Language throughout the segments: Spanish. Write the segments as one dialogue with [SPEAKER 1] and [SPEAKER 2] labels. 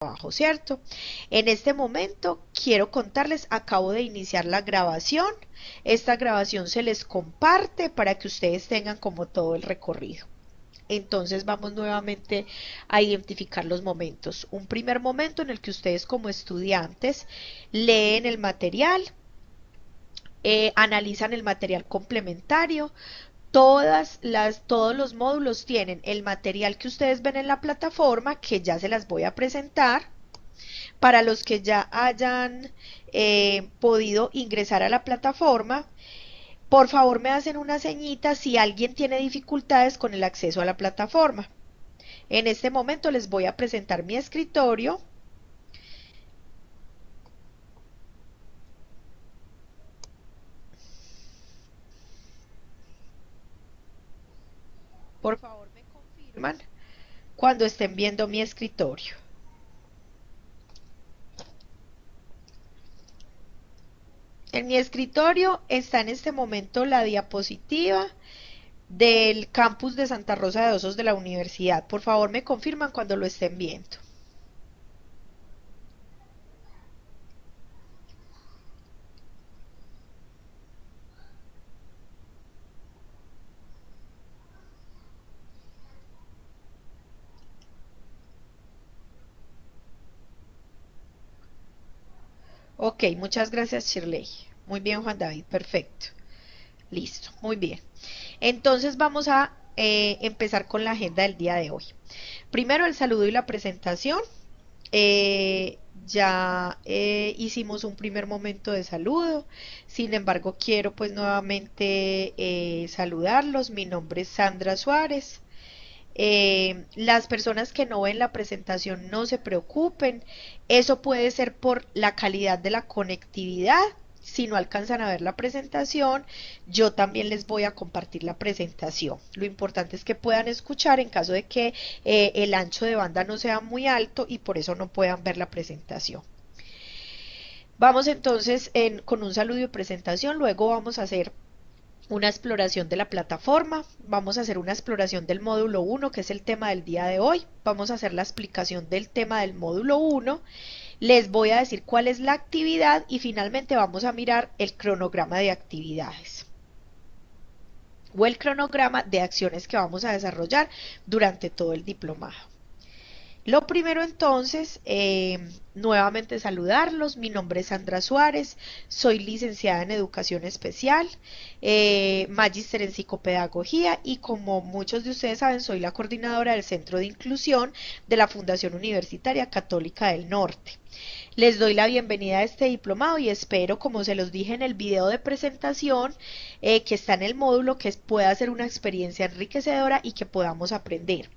[SPEAKER 1] trabajo, ¿cierto? En este momento quiero contarles, acabo de iniciar la grabación. Esta grabación se les comparte para que ustedes tengan como todo el recorrido. Entonces vamos nuevamente a identificar los momentos. Un primer momento en el que ustedes como estudiantes leen el material, analizan el material complementario. Todos los módulos tienen el material que ustedes ven en la plataforma, que ya se las voy a presentar. Para los que ya hayan podido ingresar a la plataforma, por favor me hacen una señita si alguien tiene dificultades con el acceso a la plataforma. En este momento les voy a presentar mi escritorio. Por favor me confirman cuando estén viendo mi escritorio. En mi escritorio está en este momento la diapositiva del campus de Santa Rosa de Osos de la universidad. Por favor me confirman cuando lo estén viendo. Ok, muchas gracias Shirley. Muy bien Juan David, perfecto. Listo, muy bien. Entonces vamos a empezar con la agenda del día de hoy. Primero el saludo y la presentación. Ya hicimos un primer momento de saludo. Sin embargo, quiero pues nuevamente saludarlos. Mi nombre es Sandra Suárez. Las personas que no ven la presentación no se preocupen, eso puede ser por la calidad de la conectividad. Si no alcanzan a ver la presentación, yo también les voy a compartir la presentación. Lo importante es que puedan escuchar en caso de que el ancho de banda no sea muy alto y por eso no puedan ver la presentación. Vamos entonces con un saludo y presentación, luego vamos a hacer una exploración de la plataforma, vamos a hacer una exploración del módulo 1, que es el tema del día de hoy, vamos a hacer la explicación del tema del módulo 1, les voy a decir cuál es la actividad y finalmente vamos a mirar el cronograma de actividades o el cronograma de acciones que vamos a desarrollar durante todo el diplomado. Lo primero entonces, nuevamente saludarlos. Mi nombre es Sandra Suárez, soy licenciada en Educación Especial, magíster en Psicopedagogía y como muchos de ustedes saben, soy la coordinadora del Centro de Inclusión de la Fundación Universitaria Católica del Norte. Les doy la bienvenida a este diplomado y espero, como se los dije en el video de presentación, que está en el módulo, que pueda ser una experiencia enriquecedora y que podamos aprender.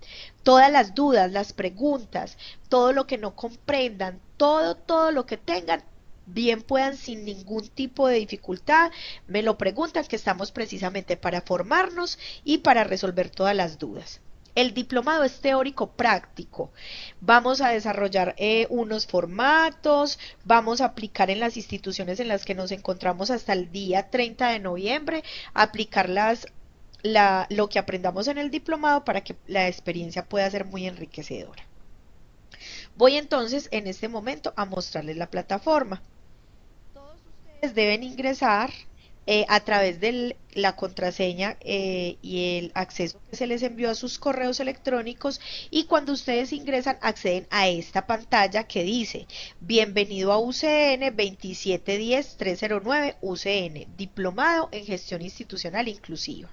[SPEAKER 1] Todas las dudas, las preguntas, todo lo que no comprendan, todo lo que tengan, bien puedan sin ningún tipo de dificultad, me lo preguntan, que estamos precisamente para formarnos y para resolver todas las dudas. El diplomado es teórico práctico. Vamos a desarrollar unos formatos, vamos a aplicar en las instituciones en las que nos encontramos hasta el día 30 de noviembre, aplicar lo que aprendamos en el diplomado para que la experiencia pueda ser muy enriquecedora. Voy entonces en este momento a mostrarles la plataforma. Todos ustedes deben ingresar a través de la contraseña y el acceso que se les envió a sus correos electrónicos, y cuando ustedes ingresan acceden a esta pantalla que dice bienvenido a UCN 2710309 UCN, Diplomado en Gestión Institucional Inclusiva.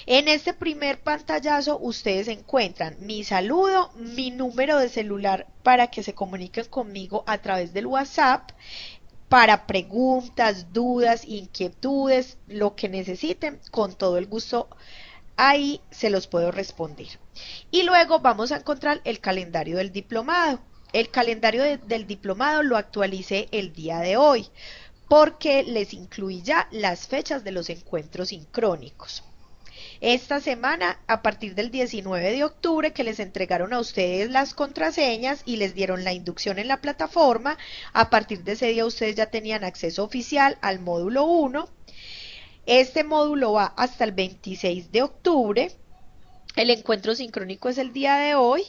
[SPEAKER 1] En este primer pantallazo ustedes encuentran mi saludo, mi número de celular para que se comuniquen conmigo a través del WhatsApp, para preguntas, dudas, inquietudes, lo que necesiten, con todo el gusto ahí se los puedo responder. Y luego vamos a encontrar el calendario del diplomado. El calendario del diplomado lo actualicé el día de hoy porque les incluí ya las fechas de los encuentros sincrónicos. Esta semana, a partir del 19 de octubre, que les entregaron a ustedes las contraseñas y les dieron la inducción en la plataforma, a partir de ese día ustedes ya tenían acceso oficial al módulo 1. Este módulo va hasta el 26 de octubre. El encuentro sincrónico es el día de hoy.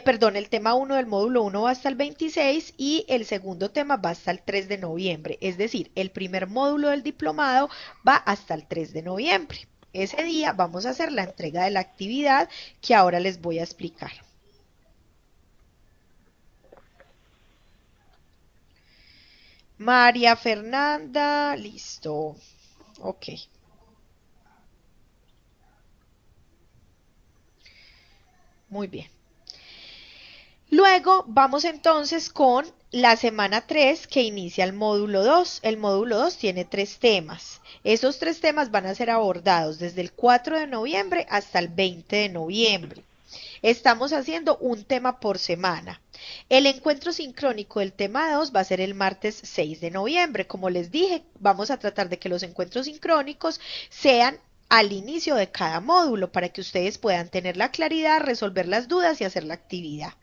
[SPEAKER 1] Perdón, el tema uno del módulo uno va hasta el 26 y el segundo tema va hasta el 3 de noviembre. Es decir, el primer módulo del diplomado va hasta el 3 de noviembre. Ese día vamos a hacer la entrega de la actividad que ahora les voy a explicar. María Fernanda, listo. Ok. Muy bien. Luego vamos entonces con la semana 3 que inicia el módulo 2. El módulo 2 tiene 3 temas. Esos 3 temas van a ser abordados desde el 4 de noviembre hasta el 20 de noviembre. Estamos haciendo un tema por semana. El encuentro sincrónico del tema 2 va a ser el martes 6 de noviembre. Como les dije, vamos a tratar de que los encuentros sincrónicos sean al inicio de cada módulo para que ustedes puedan tener la claridad, resolver las dudas y hacer la actividad.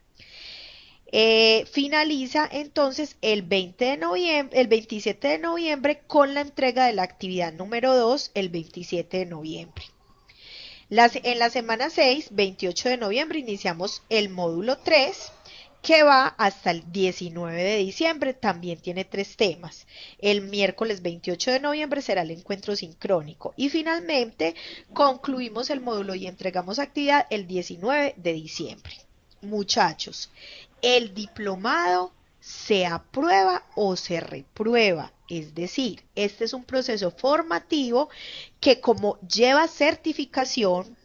[SPEAKER 1] Finaliza entonces el 20 de noviembre, el 27 de noviembre con la entrega de la actividad número 2 el 27 de noviembre. En la semana 6, 28 de noviembre, iniciamos el módulo 3 que va hasta el 19 de diciembre, también tiene 3 temas. El miércoles 28 de noviembre será el encuentro sincrónico y finalmente concluimos el módulo y entregamos actividad el 19 de diciembre. Muchachos, el diplomado se aprueba o se reprueba, es decir, este es un proceso formativo que como lleva certificación,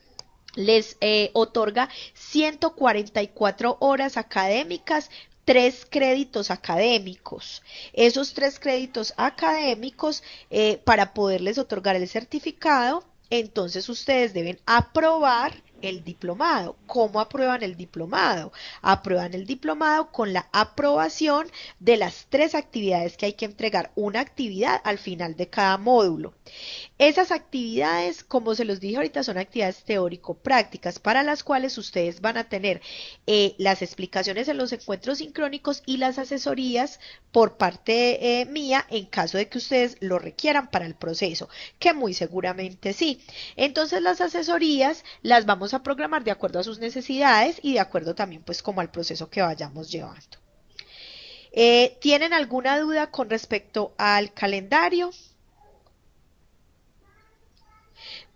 [SPEAKER 1] les otorga 144 horas académicas, 3 créditos académicos. Esos 3 créditos académicos, para poderles otorgar el certificado, entonces ustedes deben aprobar el diplomado. ¿Cómo aprueban el diplomado? Aprueban el diplomado con la aprobación de las 3 actividades que hay que entregar, una actividad al final de cada módulo. Esas actividades, como se los dije ahorita, son actividades teórico-prácticas para las cuales ustedes van a tener las explicaciones en los encuentros sincrónicos y las asesorías por parte mía en caso de que ustedes lo requieran para el proceso, que muy seguramente sí. Entonces las asesorías las vamos a programar de acuerdo a sus necesidades y de acuerdo también pues como al proceso que vayamos llevando. ¿Tienen alguna duda con respecto al calendario?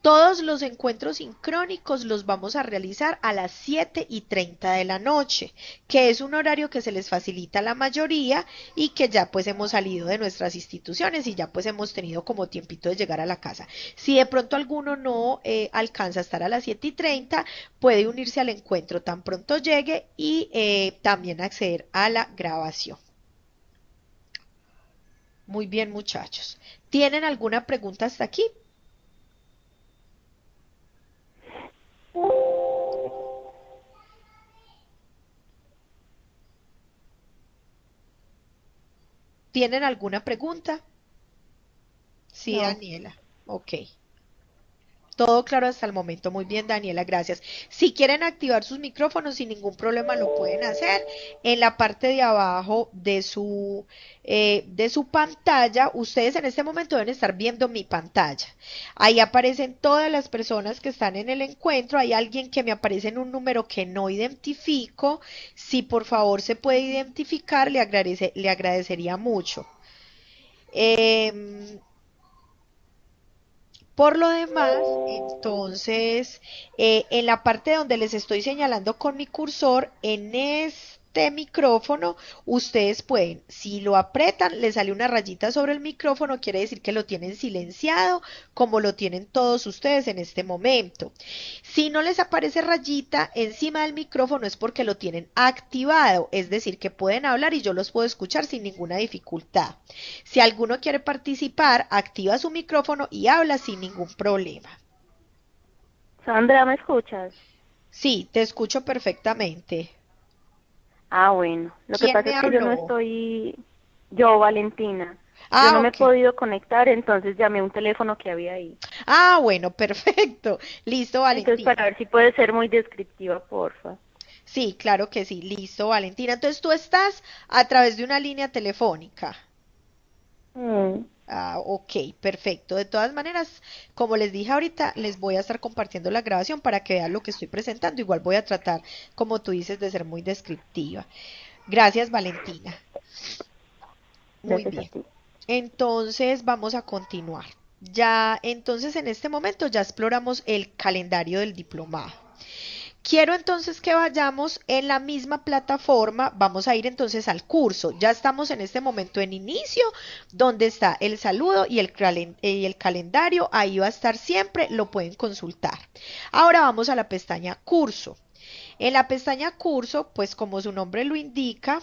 [SPEAKER 1] Todos los encuentros sincrónicos los vamos a realizar a las 7:30 de la noche, que es un horario que se les facilita a la mayoría y que ya pues hemos salido de nuestras instituciones y ya pues hemos tenido como tiempito de llegar a la casa. Si de pronto alguno no alcanza a estar a las 7:30, puede unirse al encuentro tan pronto llegue y también acceder a la grabación. Muy bien, muchachos. ¿Tienen alguna pregunta hasta aquí? ¿Tienen alguna pregunta? Sí,
[SPEAKER 2] No.
[SPEAKER 1] Daniela. Ok. Todo claro hasta el momento. Muy bien, Daniela, gracias. Si quieren activar sus micrófonos sin ningún problema lo pueden hacer. En la parte de abajo de su pantalla, ustedes en este momento deben estar viendo mi pantalla. Ahí aparecen todas las personas que están en el encuentro. Hay alguien que me aparece en un número que no identifico. Si por favor se puede identificar, le agradecería mucho. Eh, Por lo demás, entonces, en la parte donde les estoy señalando con mi cursor, en este micrófono, ustedes pueden, si lo apretan, les sale una rayita sobre el micrófono, quiere decir que lo tienen silenciado, como lo tienen todos ustedes en este momento. Si no les aparece rayita encima del micrófono es porque lo tienen activado, es decir, que pueden hablar y yo los puedo escuchar sin ninguna dificultad. Si alguno quiere participar, activa su micrófono y habla sin ningún problema.
[SPEAKER 2] Sandra, ¿me escuchas?
[SPEAKER 1] Sí, te escucho perfectamente.
[SPEAKER 2] Ah, bueno. Lo que
[SPEAKER 1] ¿Quién
[SPEAKER 2] pasa
[SPEAKER 1] me
[SPEAKER 2] es que yo no
[SPEAKER 1] habló?
[SPEAKER 2] estoy, yo, Valentina, yo
[SPEAKER 1] Ah,
[SPEAKER 2] no me he
[SPEAKER 1] ok.
[SPEAKER 2] podido conectar, entonces llamé a un teléfono que había ahí.
[SPEAKER 1] Ah, bueno, perfecto. Listo,
[SPEAKER 2] Entonces, para
[SPEAKER 1] Valentina.
[SPEAKER 2] ver si puede ser muy descriptiva, porfa.
[SPEAKER 1] Sí, claro que sí. Listo, Valentina. Entonces tú estás a través de una línea telefónica.
[SPEAKER 2] Mm.
[SPEAKER 1] Ah, ok, perfecto. De todas maneras, como les dije ahorita, les voy a estar compartiendo la grabación para que vean lo que estoy presentando. Igual voy a tratar, como tú dices, de ser muy descriptiva. Gracias, Valentina. Muy
[SPEAKER 2] Gracias a
[SPEAKER 1] bien.
[SPEAKER 2] ti.
[SPEAKER 1] Entonces, vamos a continuar. Ya, entonces, en este momento ya exploramos el calendario del diplomado. Quiero entonces que vayamos en la misma plataforma, vamos a ir entonces al curso. Ya estamos en este momento en inicio, donde está el saludo y el calendario, ahí va a estar siempre, lo pueden consultar. Ahora vamos a la pestaña curso. En la pestaña curso, pues como su nombre lo indica,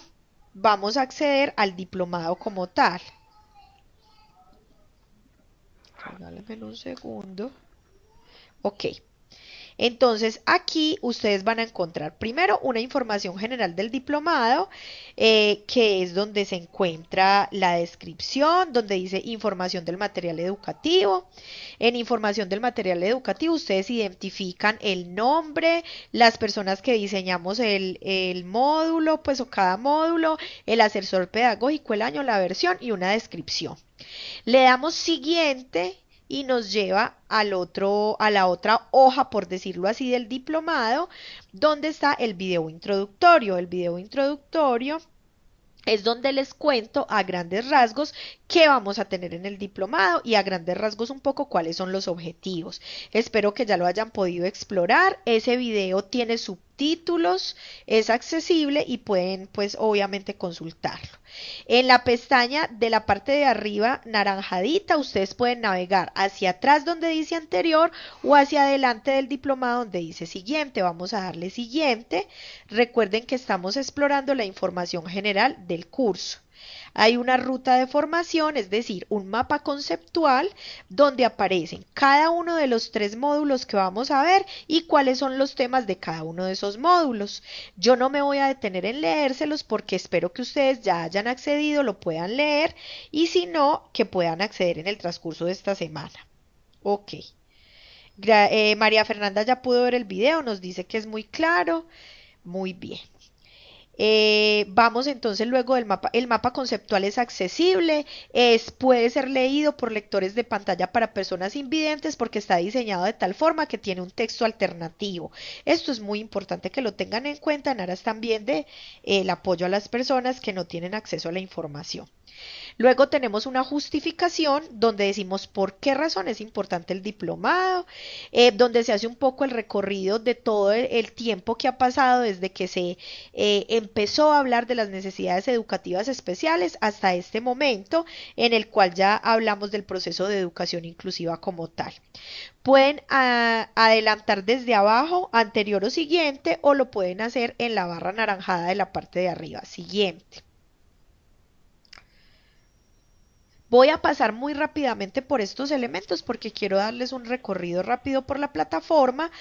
[SPEAKER 1] vamos a acceder al diplomado como tal. Regálenme un segundo. Ok. Entonces aquí ustedes van a encontrar primero una información general del diplomado, que es donde se encuentra la descripción, donde dice información del material educativo. En información del material educativo ustedes identifican el nombre, las personas que diseñamos el módulo, pues o cada módulo, el asesor pedagógico, el año, la versión y una descripción. Le damos siguiente y nos lleva a la otra hoja, por decirlo así, del diplomado, donde está el video introductorio. El video introductorio es donde les cuento a grandes rasgos qué vamos a tener en el diplomado y a grandes rasgos un poco cuáles son los objetivos. Espero que ya lo hayan podido explorar. Ese video tiene subtítulos, es accesible y pueden pues obviamente consultarlo. En la pestaña de la parte de arriba naranjadita ustedes pueden navegar hacia atrás donde dice anterior o hacia adelante del diplomado donde dice siguiente. Vamos a darle siguiente. Recuerden que estamos explorando la información general del curso. Hay una ruta de formación, es decir, un mapa conceptual donde aparecen cada uno de los 3 módulos que vamos a ver y cuáles son los temas de cada uno de esos módulos. Yo no me voy a detener en leérselos porque espero que ustedes ya hayan accedido, lo puedan leer y si no, que puedan acceder en el transcurso de esta semana. Ok. María Fernanda ya pudo ver el video, nos dice que es muy claro. Muy bien. Vamos entonces luego del mapa. El mapa conceptual es accesible, puede ser leído por lectores de pantalla para personas invidentes porque está diseñado de tal forma que tiene un texto alternativo. Esto es muy importante que lo tengan en cuenta en aras también de el apoyo a las personas que no tienen acceso a la información. Luego tenemos una justificación donde decimos por qué razón es importante el diplomado, donde se hace un poco el recorrido de todo el tiempo que ha pasado desde que se empezó a hablar de las necesidades educativas especiales hasta este momento en el cual ya hablamos del proceso de educación inclusiva como tal. Pueden adelantar desde abajo, anterior o siguiente, o lo pueden hacer en la barra anaranjada de la parte de arriba, siguiente. Voy a pasar muy rápidamente por estos elementos porque quiero darles un recorrido rápido por la plataforma,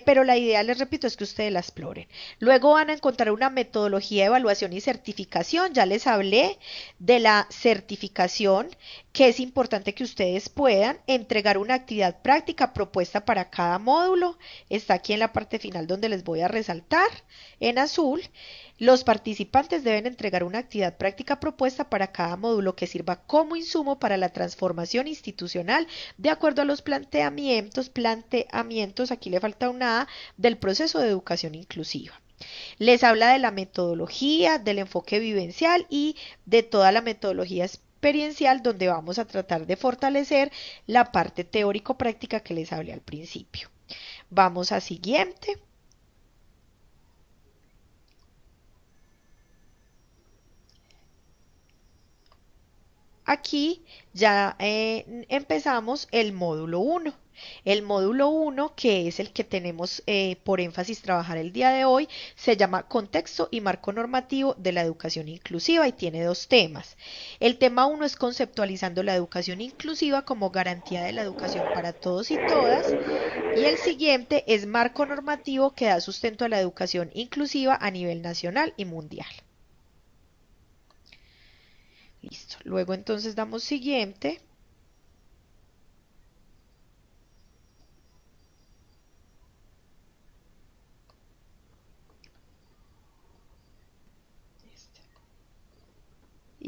[SPEAKER 1] pero la idea, les repito, es que ustedes la exploren. Luego van a encontrar una metodología de evaluación y certificación. Ya les hablé de la certificación, que es importante que ustedes puedan entregar una actividad práctica propuesta para cada módulo. Está aquí en la parte final donde les voy a resaltar en azul. Los participantes deben entregar una actividad práctica propuesta para cada módulo que sirva como insumo para la transformación institucional de acuerdo a los planteamientos, aquí le falta una A, del proceso de educación inclusiva. Les habla de la metodología, del enfoque vivencial y de toda la metodología experiencial donde vamos a tratar de fortalecer la parte teórico-práctica que les hablé al principio. Vamos a siguiente. Aquí ya empezamos el módulo 1. El módulo 1, que es el que tenemos por énfasis trabajar el día de hoy, se llama Contexto y Marco Normativo de la Educación Inclusiva y tiene 2 temas. El tema 1 es conceptualizando la educación inclusiva como garantía de la educación para todos y todas. Y el siguiente es Marco Normativo que da sustento a la educación inclusiva a nivel nacional y mundial. Listo. Luego entonces damos siguiente.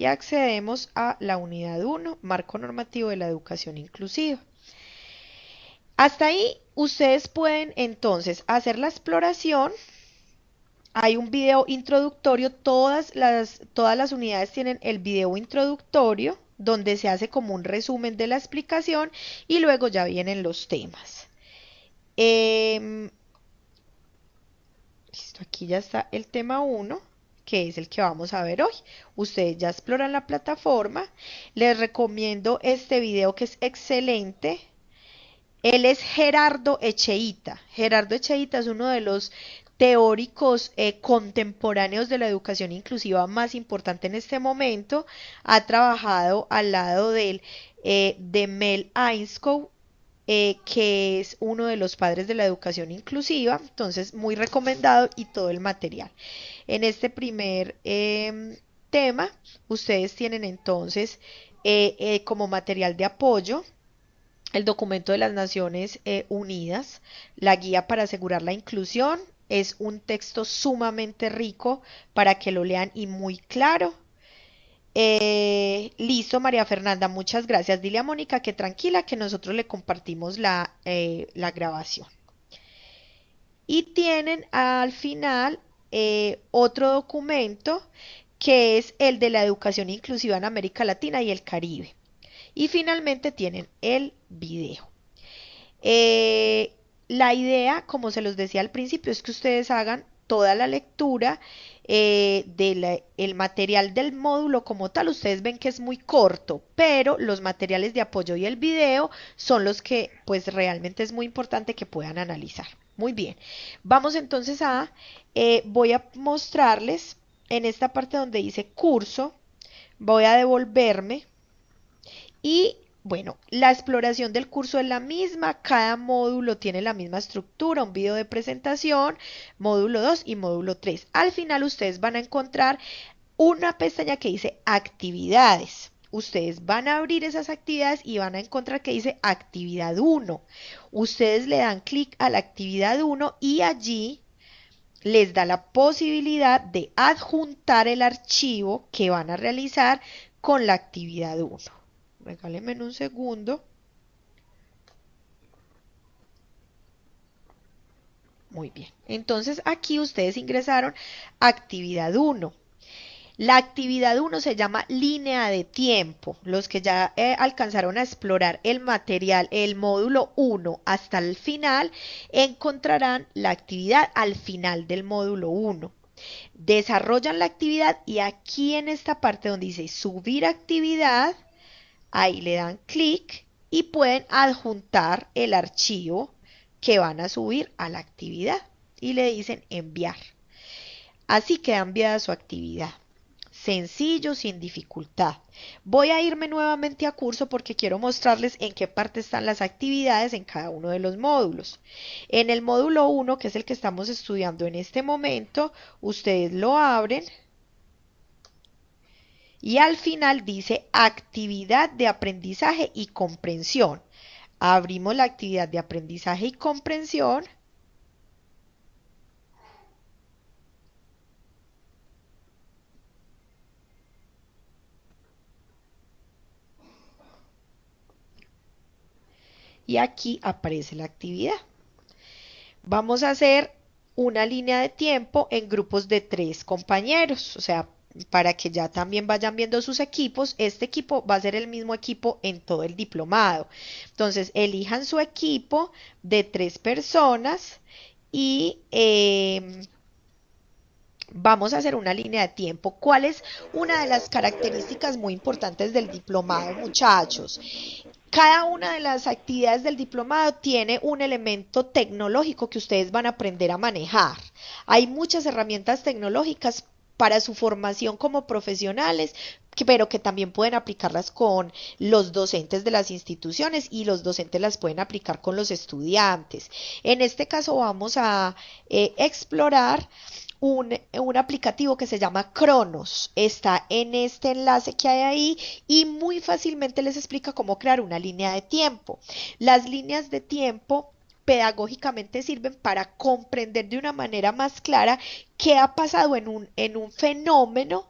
[SPEAKER 1] y accedemos a la unidad 1, Marco Normativo de la Educación Inclusiva. Hasta ahí ustedes pueden entonces hacer la exploración. Hay un video introductorio, todas las unidades tienen el video introductorio, donde se hace como un resumen de la explicación y luego ya vienen los temas. Listo, aquí ya está el tema 1, que es el que vamos a ver hoy. Ustedes ya exploran la plataforma. Les recomiendo este video que es excelente. Él es Gerardo Echeita. Gerardo Echeita es uno de los teóricos contemporáneos de la educación inclusiva más importante en este momento. Ha trabajado al lado de Mel Einscow, que es uno de los padres de la educación inclusiva. Entonces, muy recomendado y todo el material. En este primer tema, ustedes tienen entonces como material de apoyo el documento de las Naciones Unidas, la guía para asegurar la inclusión. Es un texto sumamente rico para que lo lean y muy claro. Listo, María Fernanda, muchas gracias. Dile a Mónica que tranquila, que nosotros le compartimos la grabación. Y tienen al final otro documento que es el de la educación inclusiva en América Latina y el Caribe. Y finalmente tienen el video. La idea, como se los decía al principio, es que ustedes hagan toda la lectura del material del módulo como tal. Ustedes ven que es muy corto, pero los materiales de apoyo y el video son los que pues realmente es muy importante que puedan analizar. Muy bien, vamos entonces voy a mostrarles en esta parte donde dice curso, voy a devolverme. Y bueno, la exploración del curso es la misma, cada módulo tiene la misma estructura, un video de presentación, módulo 2 y módulo 3. Al final ustedes van a encontrar una pestaña que dice actividades. Ustedes van a abrir esas actividades y van a encontrar que dice actividad 1. Ustedes le dan clic a la actividad 1 y allí les da la posibilidad de adjuntar el archivo que van a realizar con la actividad 1. Regálenme un segundo. Muy bien. Entonces aquí ustedes ingresaron actividad 1. La actividad 1 se llama línea de tiempo. Los que ya alcanzaron a explorar el material, el módulo 1 hasta el final, encontrarán la actividad al final del módulo 1. Desarrollan la actividad y aquí en esta parte donde dice subir actividad, ahí le dan clic y pueden adjuntar el archivo que van a subir a la actividad y le dicen enviar. Así queda enviada su actividad. Sencillo, sin dificultad. Voy a irme nuevamente a curso porque quiero mostrarles en qué parte están las actividades en cada uno de los módulos. En el módulo 1, que es el que estamos estudiando en este momento, ustedes lo abren. Y al final dice actividad de aprendizaje y comprensión. Abrimos la actividad de aprendizaje y comprensión. Y aquí aparece la actividad. Vamos a hacer una línea de tiempo en grupos de 3 compañeros, o sea, para que ya también vayan viendo sus equipos. Este equipo va a ser el mismo equipo en todo el diplomado. Entonces, elijan su equipo de 3 personas y vamos a hacer una línea de tiempo. ¿Cuál es una de las características muy importantes del diplomado, muchachos? Cada una de las actividades del diplomado tiene un elemento tecnológico que ustedes van a aprender a manejar. Hay muchas herramientas tecnológicas para su formación como profesionales, pero que también pueden aplicarlas con los docentes de las instituciones y los docentes las pueden aplicar con los estudiantes. En este caso vamos a explorar un aplicativo que se llama Cronos. Está en este enlace que hay ahí y muy fácilmente les explica cómo crear una línea de tiempo. Las líneas de tiempo pedagógicamente sirven para comprender de una manera más clara qué ha pasado en un fenómeno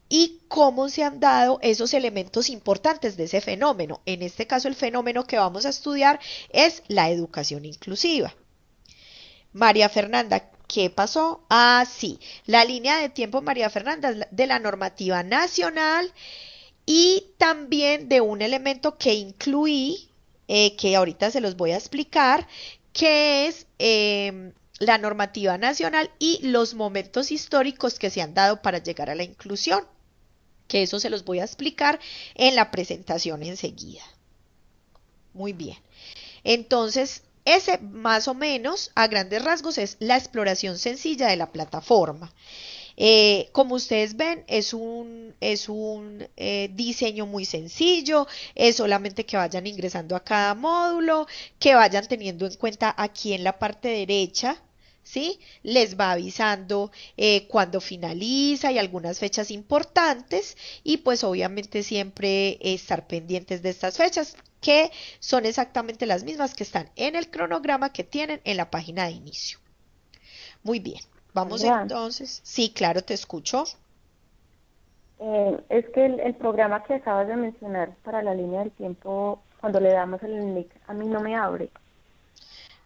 [SPEAKER 1] y cómo se han dado esos elementos importantes de ese fenómeno. En este caso, el fenómeno que vamos a estudiar es la educación inclusiva. María Fernanda, ¿qué pasó? Ah, sí, la línea de tiempo, María Fernanda, es de la normativa nacional y también de un elemento que incluí, que ahorita se los voy a explicar, que es la normativa nacional y los momentos históricos que se han dado para llegar a la inclusión, que eso se los voy a explicar en la presentación enseguida. Muy bien. Entonces, ese más o menos, a grandes rasgos, es la exploración sencilla de la plataforma. Como ustedes ven, es un diseño muy sencillo, es solamente que vayan ingresando a cada módulo, que vayan teniendo en cuenta aquí en la parte derecha, ¿sí? Les va avisando cuando finaliza y algunas fechas importantes y pues obviamente siempre estar pendientes de estas fechas que son exactamente las mismas que están en el cronograma que tienen en la página de inicio. Muy bien, vamos
[SPEAKER 2] Sandra,
[SPEAKER 1] entonces. Sí, claro, te escucho.
[SPEAKER 2] es que el programa que acabas de mencionar para la línea del tiempo, cuando le damos el link, a mí no me abre.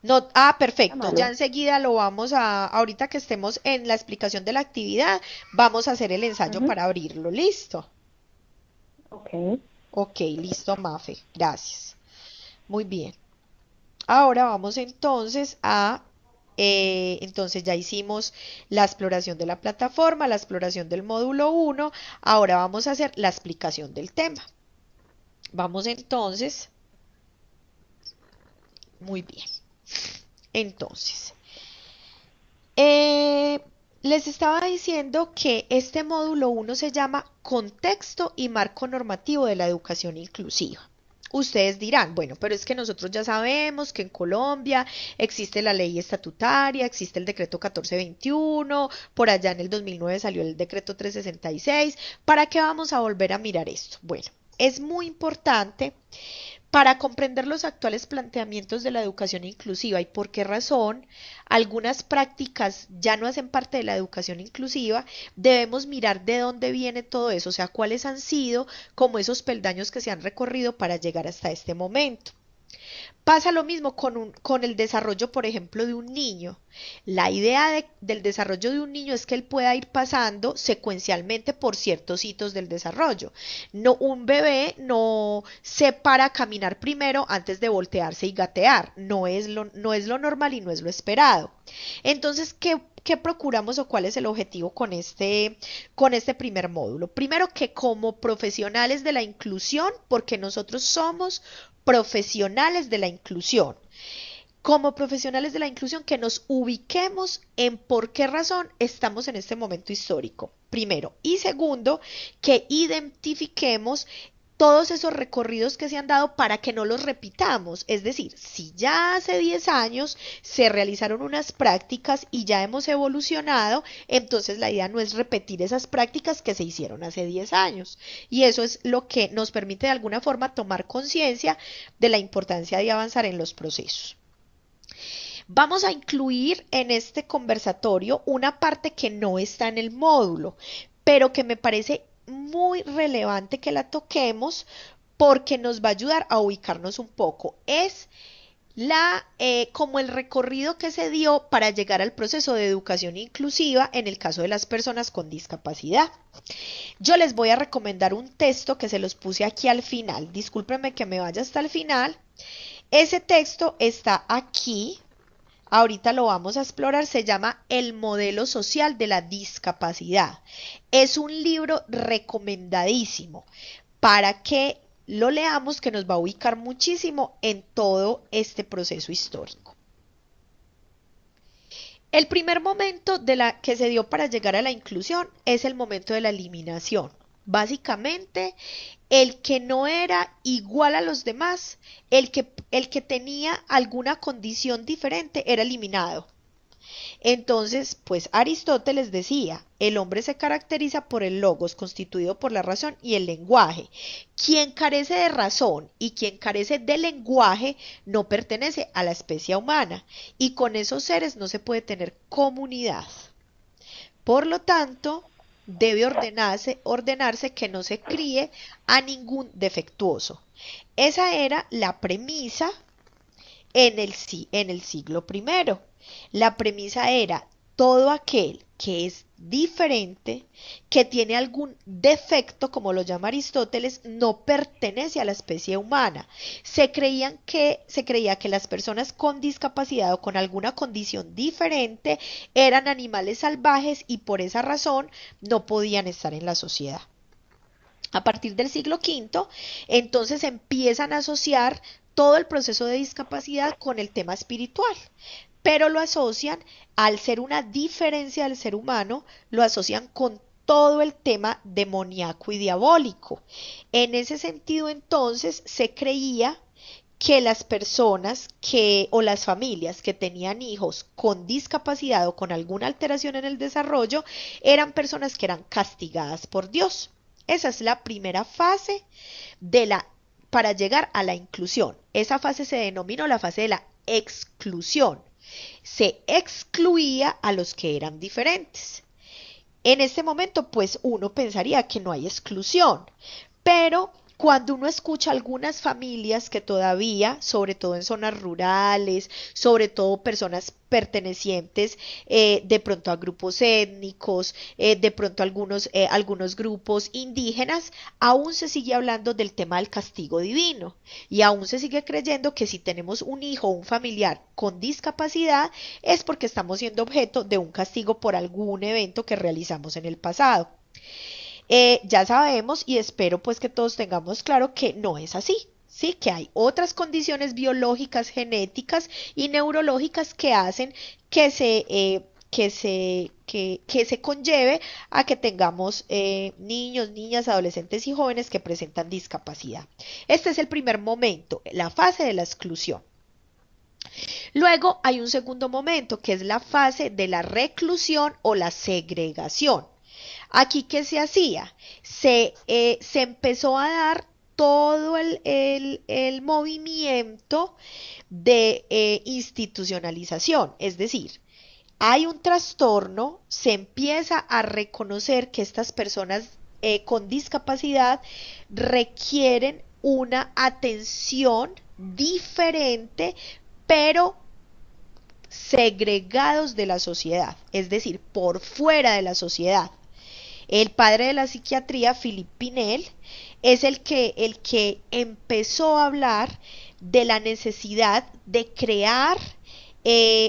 [SPEAKER 1] No,
[SPEAKER 2] Está
[SPEAKER 1] perfecto. Ya
[SPEAKER 2] malo.
[SPEAKER 1] enseguida lo vamos ahorita que estemos en la explicación de la actividad, vamos a hacer el ensayo
[SPEAKER 2] Ujú.
[SPEAKER 1] para abrirlo. ¿Listo?
[SPEAKER 2] Ok.
[SPEAKER 1] Ok, listo, Mafe. Gracias. Muy bien. Ahora vamos entonces entonces ya hicimos la exploración de la plataforma, la exploración del módulo uno. Ahora vamos a hacer la explicación del tema. Vamos entonces, muy bien. Entonces, Eh, les estaba diciendo que este módulo uno se llama Contexto y Marco Normativo de la Educación Inclusiva. Ustedes dirán, bueno, pero es que nosotros ya sabemos que en Colombia existe la ley estatutaria, existe el decreto 1421, por allá en el 2009 salió el decreto 366. ¿Para qué vamos a volver a mirar esto? Bueno, es muy importante para comprender los actuales planteamientos de la educación inclusiva y por qué razón algunas prácticas ya no hacen parte de la educación inclusiva, debemos mirar de dónde viene todo eso, o sea, cuáles han sido como esos peldaños que se han recorrido para llegar hasta este momento. Pasa lo mismo con el desarrollo, por ejemplo, de un niño. La idea del desarrollo de un niño es que él pueda ir pasando secuencialmente por ciertos hitos del desarrollo. No, un bebé no se para a caminar primero antes de voltearse y gatear. No es lo normal y no es lo esperado. Entonces, ¿qué procuramos o cuál es el objetivo con este primer módulo? Primero que como profesionales de la inclusión, porque nosotros somos profesionales de la inclusión, como profesionales de la inclusión, que nos ubiquemos en por qué razón estamos en este momento histórico, primero. Y segundo, que identifiquemos todos esos recorridos que se han dado para que no los repitamos. Es decir, si ya hace 10 años se realizaron unas prácticas y ya hemos evolucionado, entonces la idea no es repetir esas prácticas que se hicieron hace 10 años. Y eso es lo que nos permite de alguna forma tomar conciencia de la importancia de avanzar en los procesos. Vamos a incluir en este conversatorio una parte que no está en el módulo, pero que me parece muy relevante que la toquemos porque nos va a ayudar a ubicarnos un poco. Es como el recorrido que se dio para llegar al proceso de educación inclusiva en el caso de las personas con discapacidad. Yo les voy a recomendar un texto que se los puse aquí al final. Discúlpenme que me vaya hasta el final. Ese texto está aquí. Ahorita lo vamos a explorar, se llama El modelo social de la discapacidad. Es un libro recomendadísimo para que lo leamos, que nos va a ubicar muchísimo en todo este proceso histórico. El primer momento que se dio para llegar a la inclusión es el momento de la eliminación. Básicamente, el que no era igual a los demás, el que tenía alguna condición diferente, era eliminado. Entonces, pues Aristóteles decía, el hombre se caracteriza por el logos, constituido por la razón y el lenguaje. Quien carece de razón y quien carece de lenguaje no pertenece a la especie humana, y con esos seres no se puede tener comunidad. Por lo tanto, debe ordenarse que no se críe a ningún defectuoso. Esa era la premisa en el siglo primero. La premisa era todo aquel que es diferente, que tiene algún defecto, como lo llama Aristóteles, no pertenece a la especie humana. Se creía que las personas con discapacidad o con alguna condición diferente eran animales salvajes y por esa razón no podían estar en la sociedad. A partir del siglo V, entonces empiezan a asociar todo el proceso de discapacidad con el tema espiritual, pero lo asocian, al ser una diferencia del ser humano, lo asocian con todo el tema demoníaco y diabólico. En ese sentido, entonces, se creía que las personas o las familias que tenían hijos con discapacidad o con alguna alteración en el desarrollo eran personas que eran castigadas por Dios. Esa es la primera fase para llegar a la inclusión. Esa fase se denominó la fase de la exclusión. Se excluía a los que eran diferentes. En este momento, pues uno pensaría que no hay exclusión, pero cuando uno escucha algunas familias que todavía, sobre todo en zonas rurales, sobre todo personas pertenecientes de pronto a grupos étnicos, de pronto algunos grupos indígenas, aún se sigue hablando del tema del castigo divino y aún se sigue creyendo que si tenemos un hijo o un familiar con discapacidad es porque estamos siendo objeto de un castigo por algún evento que realizamos en el pasado. Ya sabemos y espero pues que todos tengamos claro que no es así. Sí, que hay otras condiciones biológicas, genéticas y neurológicas que hacen que se conlleve a que tengamos niños, niñas, adolescentes y jóvenes que presentan discapacidad. Este es el primer momento, la fase de la exclusión. Luego hay un segundo momento que es la fase de la reclusión o la segregación. Aquí, ¿qué se hacía? Se empezó a dar todo el movimiento de institucionalización, es decir, hay un trastorno, se empieza a reconocer que estas personas con discapacidad requieren una atención diferente, pero segregados de la sociedad, es decir, por fuera de la sociedad. El padre de la psiquiatría, Philippe Pinel, es el que empezó a hablar de la necesidad de crear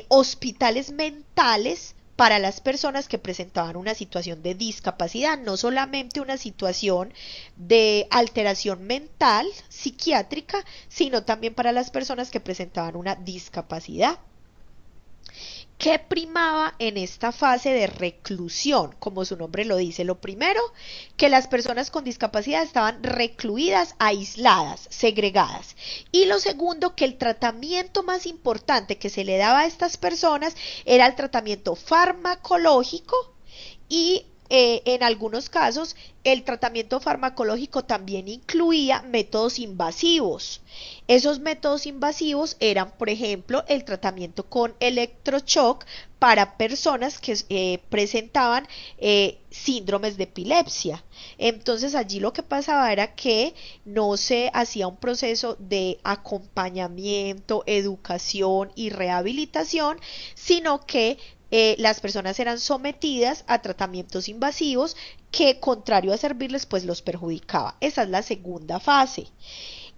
[SPEAKER 1] hospitales mentales para las personas que presentaban una situación de discapacidad, no solamente una situación de alteración mental, psiquiátrica, sino también para las personas que presentaban una discapacidad. ¿Qué primaba en esta fase de reclusión? Como su nombre lo dice, lo primero, que las personas con discapacidad estaban recluidas, aisladas, segregadas. Y lo segundo, que el tratamiento más importante que se le daba a estas personas era el tratamiento farmacológico y en algunos casos el tratamiento farmacológico también incluía métodos invasivos. Esos métodos invasivos eran, por ejemplo, el tratamiento con electroshock para personas que presentaban síndromes de epilepsia. Entonces allí lo que pasaba era que no se hacía un proceso de acompañamiento, educación y rehabilitación, sino que las personas eran sometidas a tratamientos invasivos que, contrario a servirles, pues los perjudicaba. Esa es la segunda fase.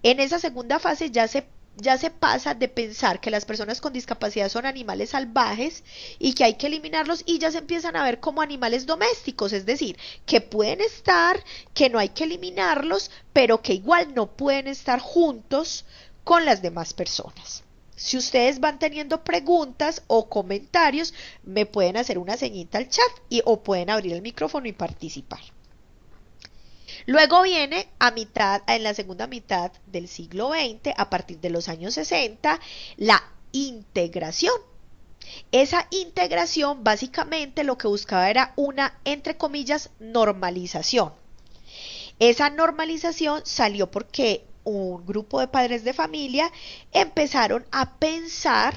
[SPEAKER 1] En esa segunda fase ya se pasa de pensar que las personas con discapacidad son animales salvajes y que hay que eliminarlos y ya se empiezan a ver como animales domésticos, es decir, que pueden estar, que no hay que eliminarlos, pero que igual no pueden estar juntos con las demás personas. Si ustedes van teniendo preguntas o comentarios, me pueden hacer una señita al chat o pueden abrir el micrófono y participar. Luego viene en la segunda mitad del siglo XX, a partir de los años 60, la integración. Esa integración básicamente lo que buscaba era una, entre comillas, normalización. Esa normalización salió porque un grupo de padres de familia empezaron a pensar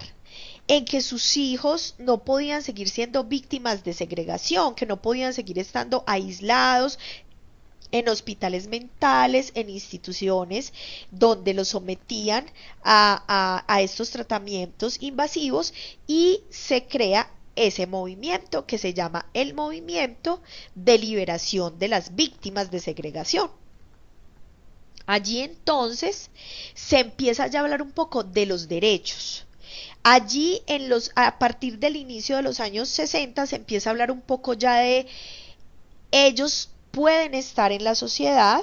[SPEAKER 1] en que sus hijos no podían seguir siendo víctimas de segregación, que no podían seguir estando aislados en hospitales mentales, en instituciones donde los sometían a estos tratamientos invasivos, y se crea ese movimiento que se llama el Movimiento de Liberación de las Víctimas de Segregación. Allí entonces se empieza ya a hablar un poco de los derechos. Allí a partir del inicio de los años 60 se empieza a hablar un poco ya de ellos pueden estar en la sociedad,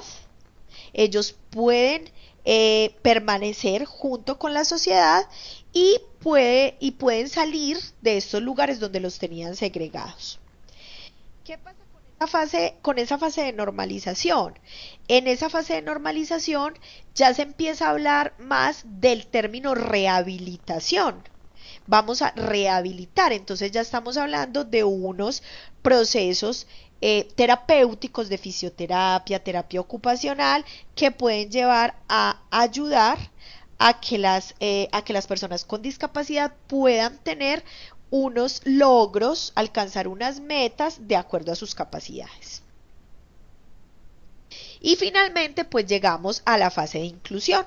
[SPEAKER 1] ellos pueden permanecer junto con la sociedad y pueden salir de estos lugares donde los tenían segregados. ¿Qué pasa con esa fase de normalización? En esa fase de normalización ya se empieza a hablar más del término rehabilitación. Vamos a rehabilitar, entonces ya estamos hablando de unos procesos terapéuticos de fisioterapia, terapia ocupacional, que pueden llevar a ayudar a que las personas con discapacidad puedan tener unos logros, alcanzar unas metas de acuerdo a sus capacidades. Y finalmente, pues llegamos a la fase de inclusión.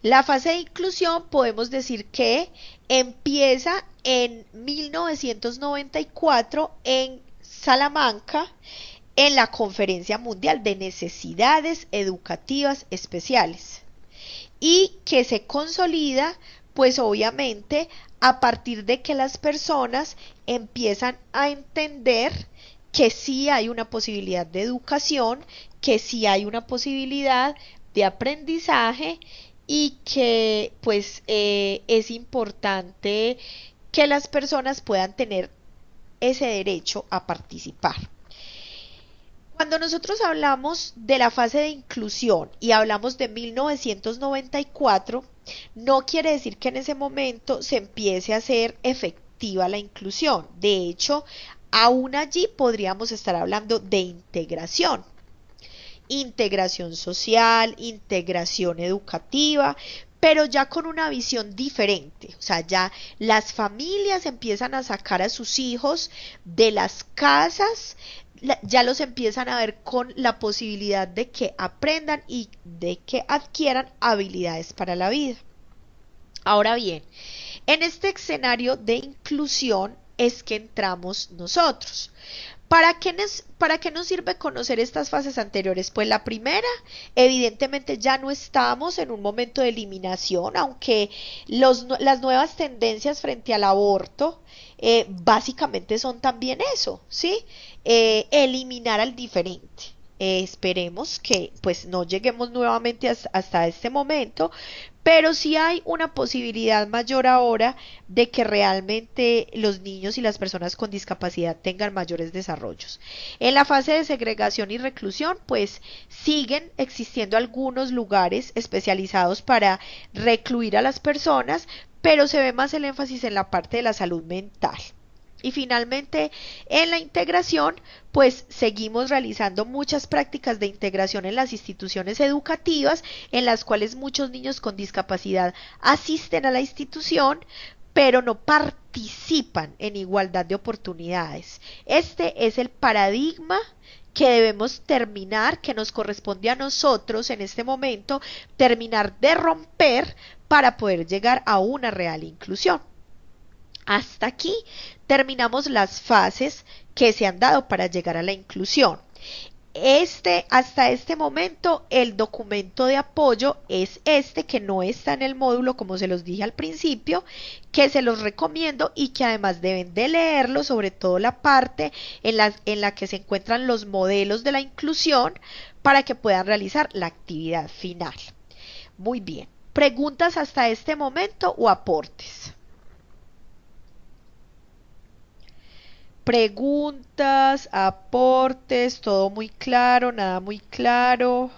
[SPEAKER 1] La fase de inclusión podemos decir que empieza en 1994 en Salamanca, en la Conferencia Mundial de Necesidades Educativas Especiales, y que se consolida pues obviamente a partir de que las personas empiezan a entender que sí hay una posibilidad de educación, que sí hay una posibilidad de aprendizaje, y que pues es importante que las personas puedan tener ese derecho a participar. Cuando nosotros hablamos de la fase de inclusión y hablamos de 1994, no quiere decir que en ese momento se empiece a hacer efectiva la inclusión. De hecho, aún allí podríamos estar hablando de integración. Integración social, integración educativa, pero ya con una visión diferente. O sea, ya las familias empiezan a sacar a sus hijos de las casas, ya los empiezan a ver con la posibilidad de que aprendan y de que adquieran habilidades para la vida. Ahora bien, en este escenario de inclusión es que entramos nosotros. ¿Para qué nos sirve conocer estas fases anteriores? Pues la primera, evidentemente ya no estamos en un momento de eliminación, aunque las nuevas tendencias frente al aborto básicamente son también eso, ¿sí? Eliminar al diferente. Esperemos que pues no lleguemos nuevamente hasta este momento, pero sí hay una posibilidad mayor ahora de que realmente los niños y las personas con discapacidad tengan mayores desarrollos. En la fase de segregación y reclusión, pues siguen existiendo algunos lugares especializados para recluir a las personas, pero se ve más el énfasis en la parte de la salud mental. Y finalmente, en la integración, pues seguimos realizando muchas prácticas de integración en las instituciones educativas, en las cuales muchos niños con discapacidad asisten a la institución, pero no participan en igualdad de oportunidades. Este es el paradigma que debemos terminar, que nos corresponde a nosotros en este momento, terminar de romper para poder llegar a una real inclusión. Hasta aquí terminamos las fases que se han dado para llegar a la inclusión. Hasta este momento, el documento de apoyo es este, que no está en el módulo, como se los dije al principio, que se los recomiendo y que además deben de leerlo, sobre todo la parte en la que se encuentran los modelos de la inclusión, para que puedan realizar la actividad final. Muy bien. ¿Preguntas hasta este momento o aportes? Preguntas, aportes, todo muy claro, nada muy claro.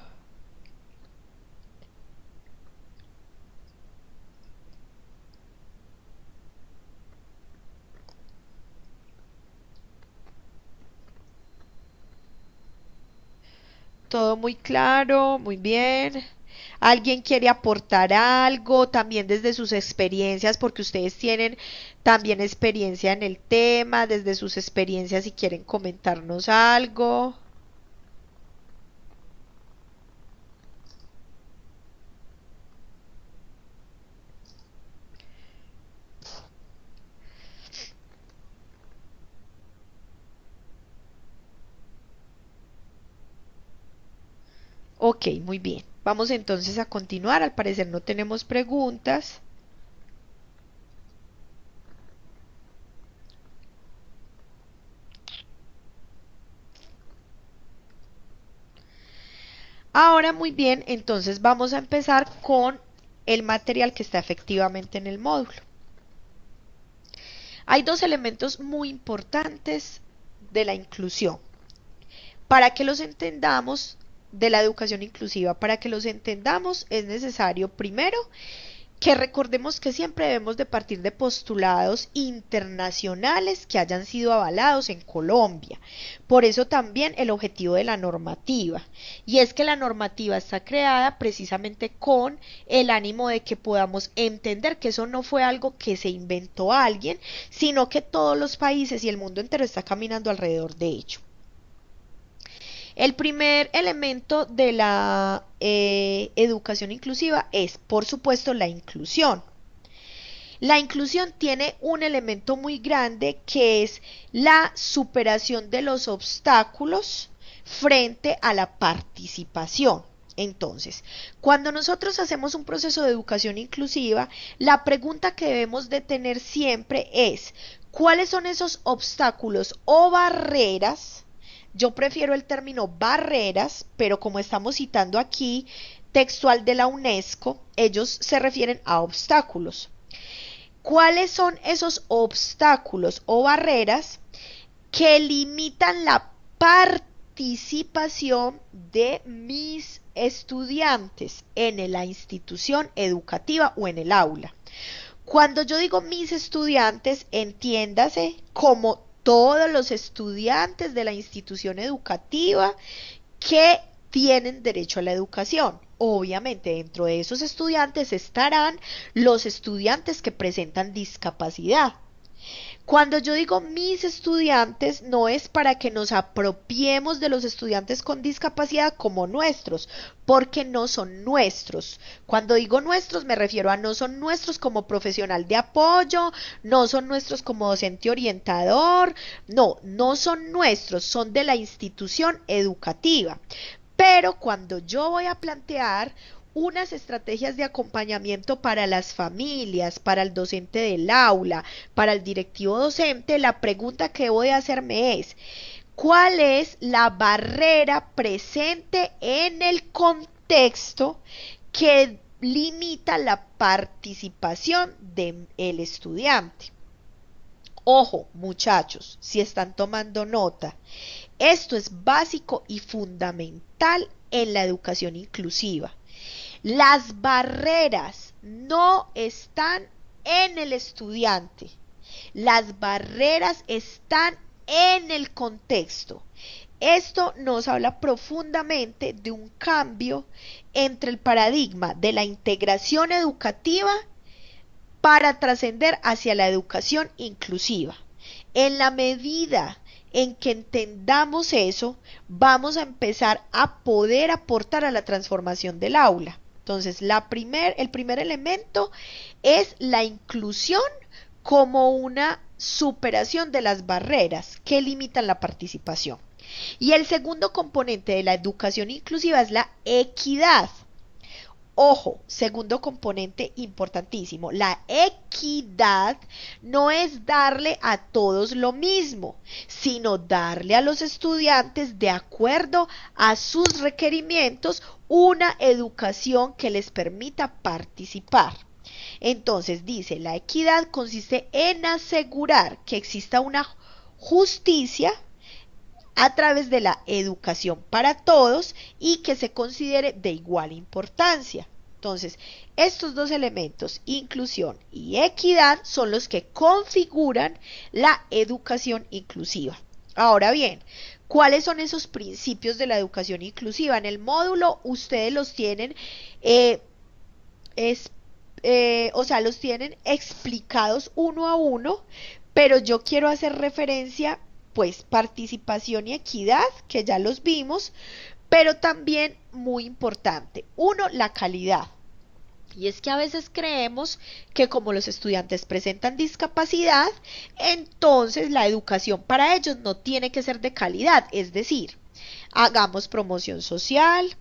[SPEAKER 1] Todo muy claro, muy bien. ¿Alguien quiere aportar algo también desde sus experiencias? Porque ustedes tienen también experiencia en el tema, desde sus experiencias si quieren comentarnos algo. Ok, muy bien. Vamos entonces a continuar. Al parecer no tenemos preguntas. Ahora muy bien, entonces vamos a empezar con el material que está efectivamente en el módulo. Hay dos elementos muy importantes de la inclusión. Para que los entendamos, de la educación inclusiva, para que los entendamos es necesario primero que recordemos que siempre debemos de partir de postulados internacionales que hayan sido avalados en Colombia. Por eso también el objetivo de la normativa. Y es que la normativa está creada precisamente con el ánimo de que podamos entender que eso no fue algo que se inventó alguien, sino que todos los países y el mundo entero está caminando alrededor de ello. El primer elemento de la educación inclusiva es, por supuesto, la inclusión. La inclusión tiene un elemento muy grande que es la superación de los obstáculos frente a la participación. Entonces, cuando nosotros hacemos un proceso de educación inclusiva, la pregunta que debemos de tener siempre es, ¿cuáles son esos obstáculos o barreras? Yo prefiero el término barreras, pero como estamos citando aquí textual de la UNESCO, ellos se refieren a obstáculos. ¿Cuáles son esos obstáculos o barreras que limitan la participación de mis estudiantes en la institución educativa o en el aula? Cuando yo digo mis estudiantes, entiéndase como todos los estudiantes de la institución educativa que tienen derecho a la educación. Obviamente dentro de esos estudiantes estarán los estudiantes que presentan discapacidad. Cuando yo digo mis estudiantes, no es para que nos apropiemos de los estudiantes con discapacidad como nuestros, porque no son nuestros. Cuando digo nuestros, me refiero a no son nuestros como profesional de apoyo, no son nuestros como docente orientador, no son nuestros, son de la institución educativa. Pero cuando yo voy a plantear unas estrategias de acompañamiento para las familias, para el docente del aula, para el directivo docente, la pregunta que voy a hacerme es, ¿cuál es la barrera presente en el contexto que limita la participación del estudiante? Ojo, muchachos, si están tomando nota, esto es básico y fundamental en la educación inclusiva. Las barreras no están en el estudiante. Las barreras están en el contexto. Esto nos habla profundamente de un cambio entre el paradigma de la integración educativa para trascender hacia la educación inclusiva. En la medida en que entendamos eso, vamos a empezar a poder aportar a la transformación del aula. Entonces, el primer elemento es la inclusión como una superación de las barreras que limitan la participación. Y el segundo componente de la educación inclusiva es la equidad. Ojo, segundo componente importantísimo, la equidad no es darle a todos lo mismo, sino darle a los estudiantes de acuerdo a sus requerimientos una educación que les permita participar. Entonces dice, la equidad consiste en asegurar que exista una justicia a través de la educación para todos y que se considere de igual importancia. Entonces, estos dos elementos, inclusión y equidad, son los que configuran la educación inclusiva. Ahora bien, ¿cuáles son esos principios de la educación inclusiva? En el módulo ustedes los tienen, eh, es, o sea, los tienen explicados uno a uno, pero yo quiero hacer referencia, pues, participación y equidad, que ya los vimos, pero también muy importante, uno, la calidad. Y es que a veces creemos que como los estudiantes presentan discapacidad, entonces la educación para ellos no tiene que ser de calidad. Es decir, hagamos promoción social,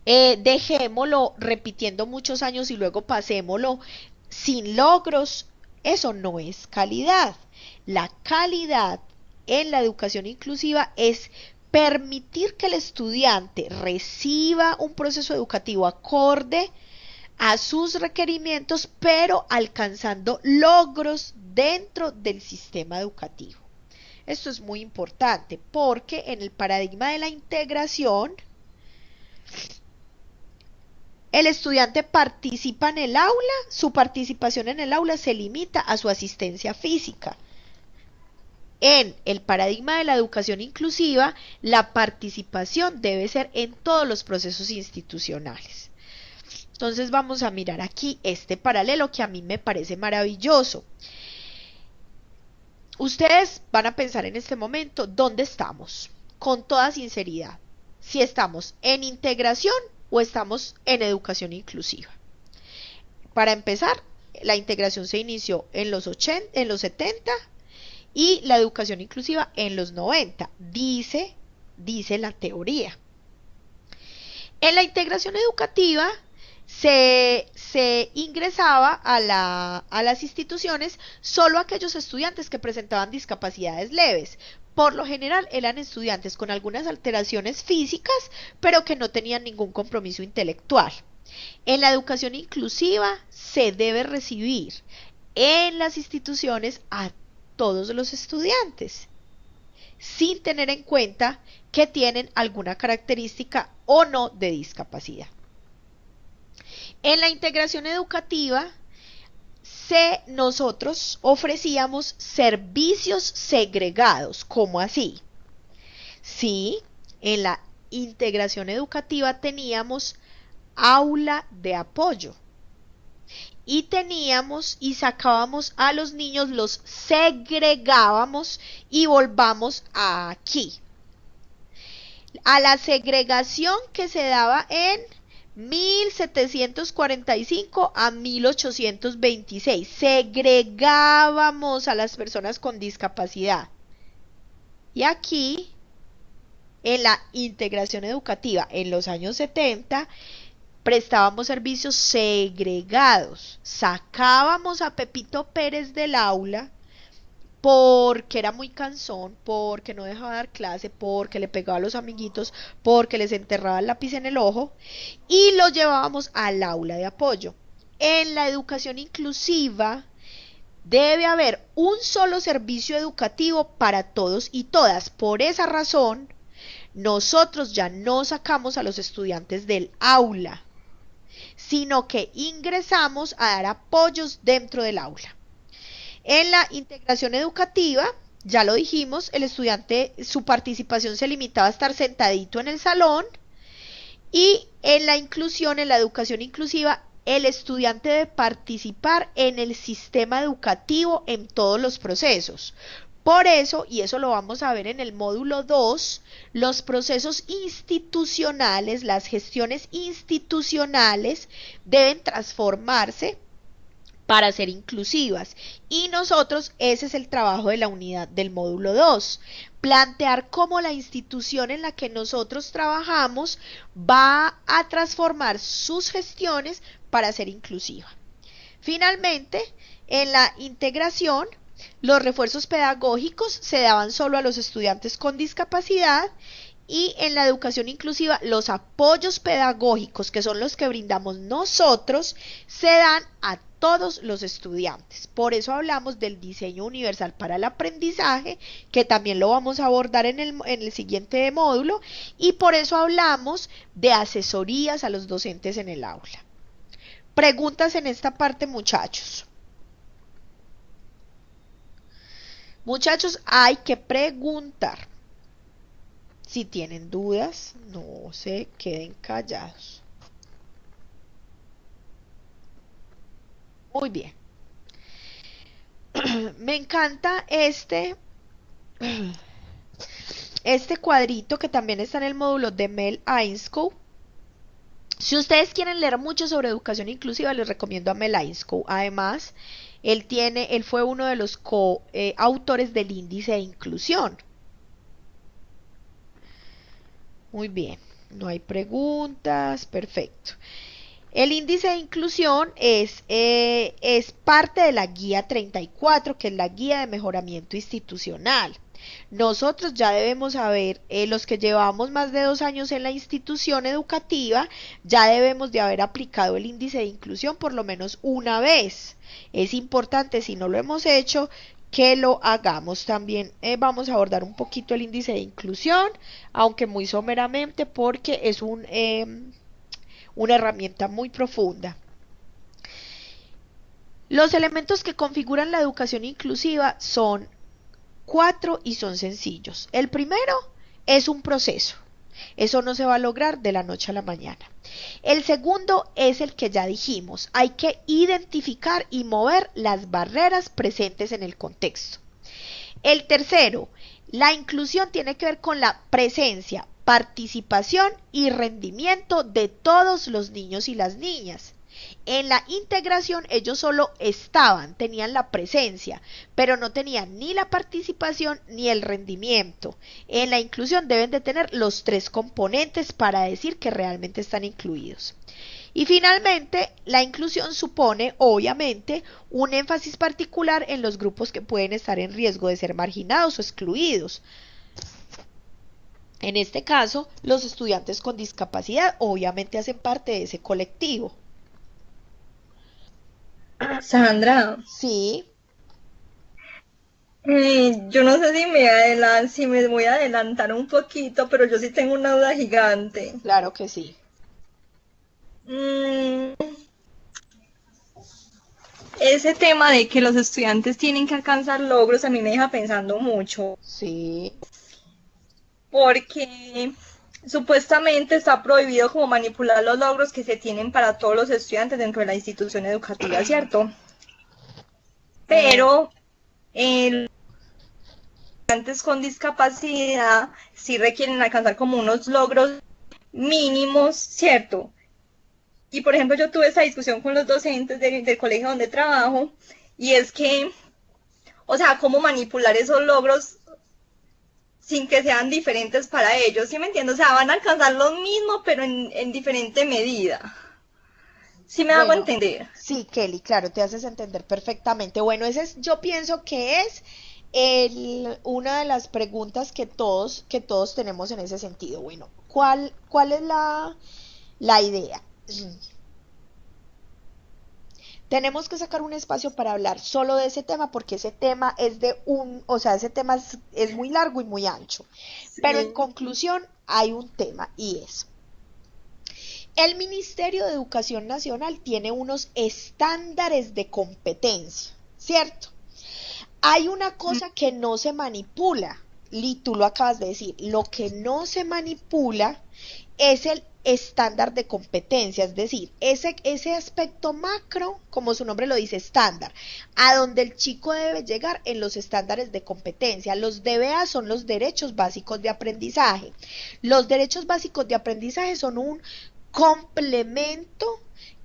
[SPEAKER 1] dejémoslo repitiendo muchos años y luego pasémoslo sin logros. Eso no es calidad. La calidad en la educación inclusiva es permitir que el estudiante reciba un proceso educativo acorde a sus requerimientos, pero alcanzando logros dentro del sistema educativo. Esto es muy importante porque en el paradigma de la integración, el estudiante participa en el aula, su participación en el aula se limita a su asistencia física. En el paradigma de la educación inclusiva, la participación debe ser en todos los procesos institucionales. Entonces vamos a mirar aquí este paralelo que a mí me parece maravilloso. Ustedes van a pensar en este momento, ¿dónde estamos? Con toda sinceridad, si estamos en integración o estamos en educación inclusiva. Para empezar, la integración se inició en los 70 y la educación inclusiva en los 90, dice la teoría. En la integración educativa se ingresaba a las instituciones solo aquellos estudiantes que presentaban discapacidades leves. Por lo general eran estudiantes con algunas alteraciones físicas, pero que no tenían ningún compromiso intelectual. En la educación inclusiva se debe recibir en las instituciones a todos los estudiantes, sin tener en cuenta que tienen alguna característica o no de discapacidad. En la integración educativa, nosotros ofrecíamos servicios segregados. ¿Cómo así? Sí, en la integración educativa teníamos aula de apoyo. Y teníamos y sacábamos a los niños, los segregábamos y volvamos aquí. A la segregación que se daba en 1745 a 1826. Segregábamos a las personas con discapacidad. Y aquí, en la integración educativa en los años 70, prestábamos servicios segregados. Sacábamos a Pepito Pérez del aula porque era muy cansón, porque no dejaba dar clase, porque le pegaba a los amiguitos, porque les enterraba el lápiz en el ojo, y lo llevábamos al aula de apoyo. En la educación inclusiva debe haber un solo servicio educativo para todos y todas. Por esa razón, nosotros ya no sacamos a los estudiantes del aula, sino que ingresamos a dar apoyos dentro del aula. En la integración educativa, ya lo dijimos, el estudiante, su participación se limitaba a estar sentadito en el salón, y en la inclusión, en la educación inclusiva, el estudiante debe participar en el sistema educativo en todos los procesos. Por eso, y eso lo vamos a ver en el módulo 2, los procesos institucionales, las gestiones institucionales deben transformarse para ser inclusivas. Y nosotros, ese es el trabajo de la unidad del módulo 2. Plantear cómo la institución en la que nosotros trabajamos va a transformar sus gestiones para ser inclusiva. Finalmente, en la integración, los refuerzos pedagógicos se daban solo a los estudiantes con discapacidad, y en la educación inclusiva los apoyos pedagógicos, que son los que brindamos nosotros, se dan a todos los estudiantes. Por eso hablamos del diseño universal para el aprendizaje, que también lo vamos a abordar en el siguiente módulo, y por eso hablamos de asesorías a los docentes en el aula. Preguntas en esta parte, muchachos. Muchachos, hay que preguntar. Si tienen dudas, no se queden callados. Muy bien. Me encanta este cuadrito que también está en el módulo de Mel Ainscough. Si ustedes quieren leer mucho sobre educación inclusiva, les recomiendo a Mel Ainscough. Además, él fue uno de los coautores del índice de inclusión. Muy bien, no hay preguntas, perfecto. El índice de inclusión es parte de la guía 34, que es la guía de mejoramiento institucional. Nosotros ya debemos saber, los que llevamos más de 2 años en la institución educativa, ya debemos de haber aplicado el índice de inclusión por lo menos una vez. Es importante, si no lo hemos hecho, que lo hagamos. También vamos a abordar un poquito el índice de inclusión, aunque muy someramente, porque es una herramienta muy profunda. Los elementos que configuran la educación inclusiva son 4 y son sencillos. El primero es un proceso. Eso no se va a lograr de la noche a la mañana. El segundo es el que ya dijimos. Hay que identificar y mover las barreras presentes en el contexto. El tercero, la inclusión tiene que ver con la presencia, participación y rendimiento de todos los niños y las niñas. En la integración ellos solo tenían la presencia, pero no tenían ni la participación ni el rendimiento. En la inclusión deben de tener los 3 componentes para decir que realmente están incluidos. Y finalmente, la inclusión supone, obviamente, un énfasis particular en los grupos que pueden estar en riesgo de ser marginados o excluidos. En este caso, los estudiantes con discapacidad obviamente hacen parte de ese colectivo.
[SPEAKER 3] Sandra,
[SPEAKER 1] Sí,
[SPEAKER 3] yo no sé si me voy a adelantar un poquito, pero yo sí tengo una duda gigante.
[SPEAKER 1] claro que sí.
[SPEAKER 3] Ese tema de que los estudiantes tienen que alcanzar logros a mí me deja pensando mucho,
[SPEAKER 1] Sí.
[SPEAKER 3] porque supuestamente está prohibido como manipular los logros que se tienen para todos los estudiantes dentro de la institución educativa, ¿cierto? Pero los estudiantes con discapacidad sí requieren alcanzar como unos logros mínimos, ¿cierto? Y por ejemplo, yo tuve esa discusión con los docentes del colegio donde trabajo, y es que, o sea, cómo manipular esos logros sin que sean diferentes para ellos, ¿sí me entiendes? O sea, van a alcanzar lo mismo, pero en diferente medida. ¿Sí me hago
[SPEAKER 1] Bueno,
[SPEAKER 3] entender?
[SPEAKER 1] sí, Kelly, claro, te haces entender perfectamente. Bueno, yo pienso que es una de las preguntas que todos tenemos en ese sentido. Bueno, ¿cuál es la idea? Tenemos que sacar un espacio para hablar solo de ese tema porque ese tema ese tema es muy largo y muy ancho. Pero en conclusión hay un tema y es: el Ministerio de Educación Nacional tiene unos estándares de competencia, ¿cierto? Hay una cosa que no se manipula, y tú lo acabas de decir, lo que no se manipula es el estándar de competencia, es decir, ese aspecto macro, como su nombre lo dice, estándar, a donde el chico debe llegar en los estándares de competencia. Los DBA son los derechos básicos de aprendizaje. Los derechos básicos de aprendizaje son un complemento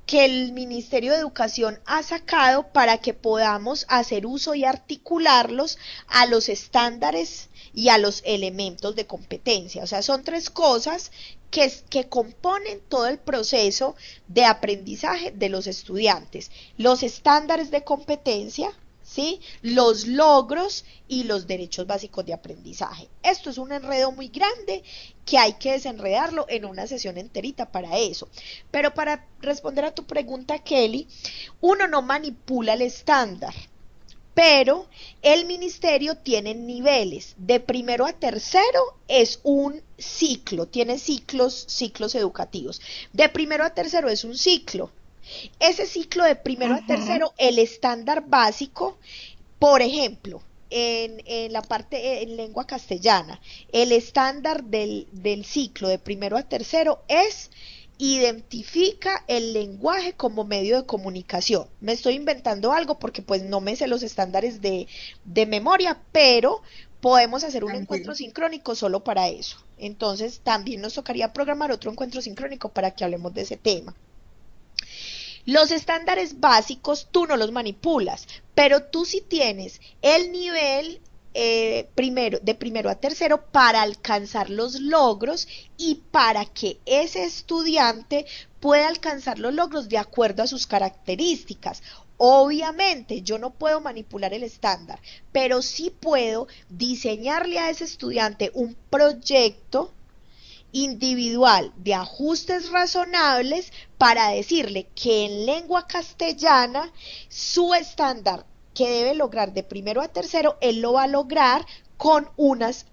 [SPEAKER 1] que el Ministerio de Educación ha sacado para que podamos hacer uso y articularlos a los estándares y a los elementos de competencia. O sea, son 3 cosas que componen todo el proceso de aprendizaje de los estudiantes: los estándares de competencia, ¿sí?, los logros y los derechos básicos de aprendizaje. Esto es un enredo muy grande que hay que desenredarlo en una sesión enterita para eso. Pero para responder a tu pregunta, Kelly, uno no manipula el estándar, pero el ministerio tiene niveles. De primero a tercero es un ciclo, tiene ciclos educativos. De primero a tercero es un ciclo. Ese ciclo de primero a tercero, el estándar básico, por ejemplo, en la parte en lengua castellana, el estándar del ciclo de primero a tercero es: identifica el lenguaje como medio de comunicación. Me estoy inventando algo porque pues no me sé los estándares de memoria, pero podemos hacer un encuentro
[SPEAKER 3] Tranquilo.
[SPEAKER 1] sincrónico solo para eso. Entonces también nos tocaría programar otro encuentro sincrónico para que hablemos de ese tema. Los estándares básicos tú no los manipulas, pero tú sí tienes el nivel de primero a tercero para alcanzar los logros y para que ese estudiante pueda alcanzar los logros de acuerdo a sus características. Obviamente yo no puedo manipular el estándar, pero sí puedo diseñarle a ese estudiante un proyecto individual de ajustes razonables para decirle que en lengua castellana su estándar que debe lograr de primero a tercero, él lo va a lograr con unos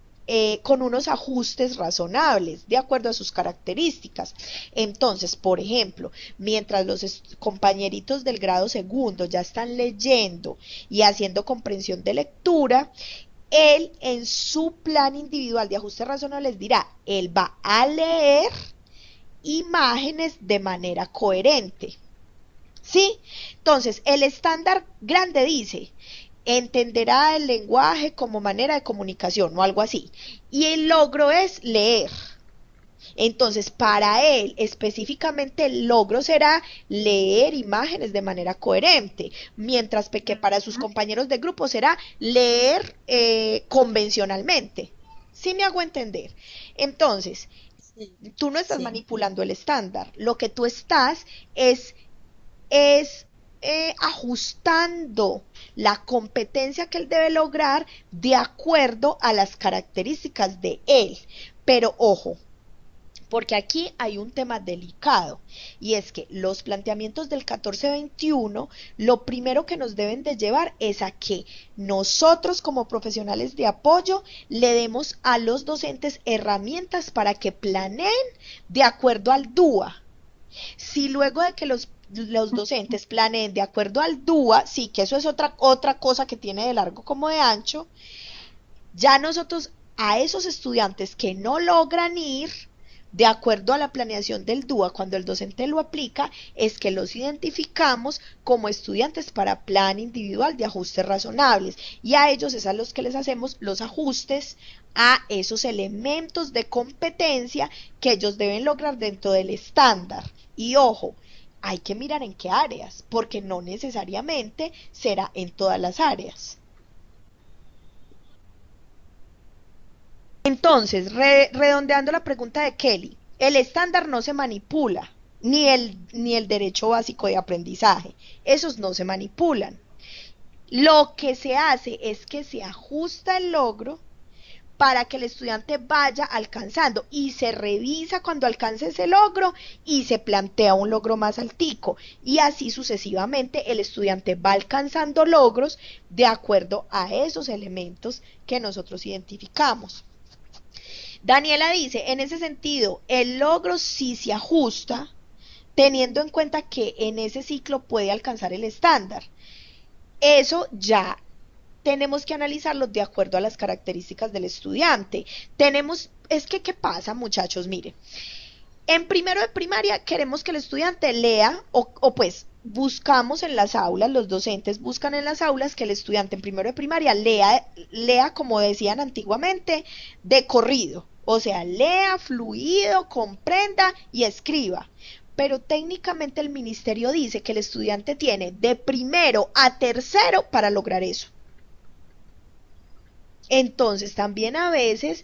[SPEAKER 1] ajustes razonables, de acuerdo a sus características. Entonces, por ejemplo, mientras los compañeritos del grado segundo ya están leyendo y haciendo comprensión de lectura, él en su plan individual de ajustes razonables dirá, él va a leer imágenes de manera coherente. ¿Sí? Entonces, el estándar grande dice, entenderá el lenguaje como manera de comunicación o algo así. Y el logro es leer. Entonces, para él específicamente el logro será leer imágenes de manera coherente, mientras que para sus compañeros de grupo será leer convencionalmente. ¿Sí me hago entender? Entonces,
[SPEAKER 3] Sí,
[SPEAKER 1] tú no estás
[SPEAKER 3] sí.
[SPEAKER 1] manipulando el estándar, lo que tú estás es ajustando la competencia que él debe lograr de acuerdo a las características de él. Pero ojo, porque aquí hay un tema delicado y es que los planteamientos del 1421 lo primero que nos deben de llevar es a que nosotros como profesionales de apoyo le demos a los docentes herramientas para que planeen de acuerdo al DUA. Si luego de que los docentes planeen de acuerdo al DUA, sí que eso es otra cosa que tiene de largo como de ancho, ya nosotros a esos estudiantes que no logran ir de acuerdo a la planeación del DUA, cuando el docente lo aplica, es que los identificamos como estudiantes para plan individual de ajustes razonables y a ellos es a los que les hacemos los ajustes a esos elementos de competencia que ellos deben lograr dentro del estándar. Y ojo, hay que mirar en qué áreas, porque no necesariamente será en todas las áreas. Entonces, redondeando la pregunta de Kelly, el estándar no se manipula, ni el derecho básico de aprendizaje, esos no se manipulan. Lo que se hace es que se ajusta el logro para que el estudiante vaya alcanzando y se revisa cuando alcance ese logro y se plantea un logro más altico y así sucesivamente el estudiante va alcanzando logros de acuerdo a esos elementos que nosotros identificamos. Daniela dice, en ese sentido, el logro sí se ajusta teniendo en cuenta que en ese ciclo puede alcanzar el estándar. Eso ya tenemos que analizarlo de acuerdo a las características del estudiante. Es que, ¿qué pasa, muchachos? Mire, en primero de primaria queremos que el estudiante lea o pues buscamos en las aulas, los docentes buscan en las aulas que el estudiante en primero de primaria lea como decían antiguamente, de corrido. O sea, lea fluido, comprenda y escriba. Pero técnicamente el ministerio dice que el estudiante tiene de primero a tercero para lograr eso. Entonces también a veces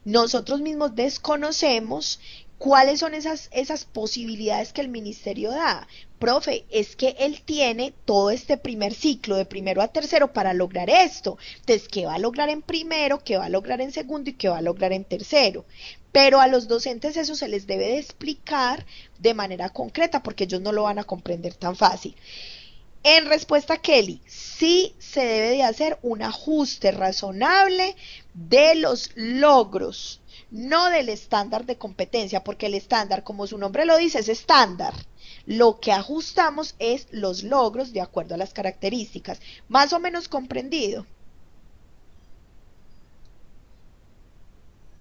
[SPEAKER 1] nosotros mismos desconocemos cuáles son esas posibilidades que el ministerio da. Profe, es que él tiene todo este primer ciclo de primero a tercero para lograr esto. Entonces, ¿qué va a lograr en primero, qué va a lograr en segundo y qué va a lograr en tercero? Pero a los docentes eso se les debe de explicar de manera concreta porque ellos no lo van a comprender tan fácil. En respuesta a Kelly, sí se debe de hacer un ajuste razonable de los logros, no del estándar de competencia, porque el estándar, como su nombre lo dice, es estándar. Lo que ajustamos es los logros de acuerdo a las características. Más o menos comprendido.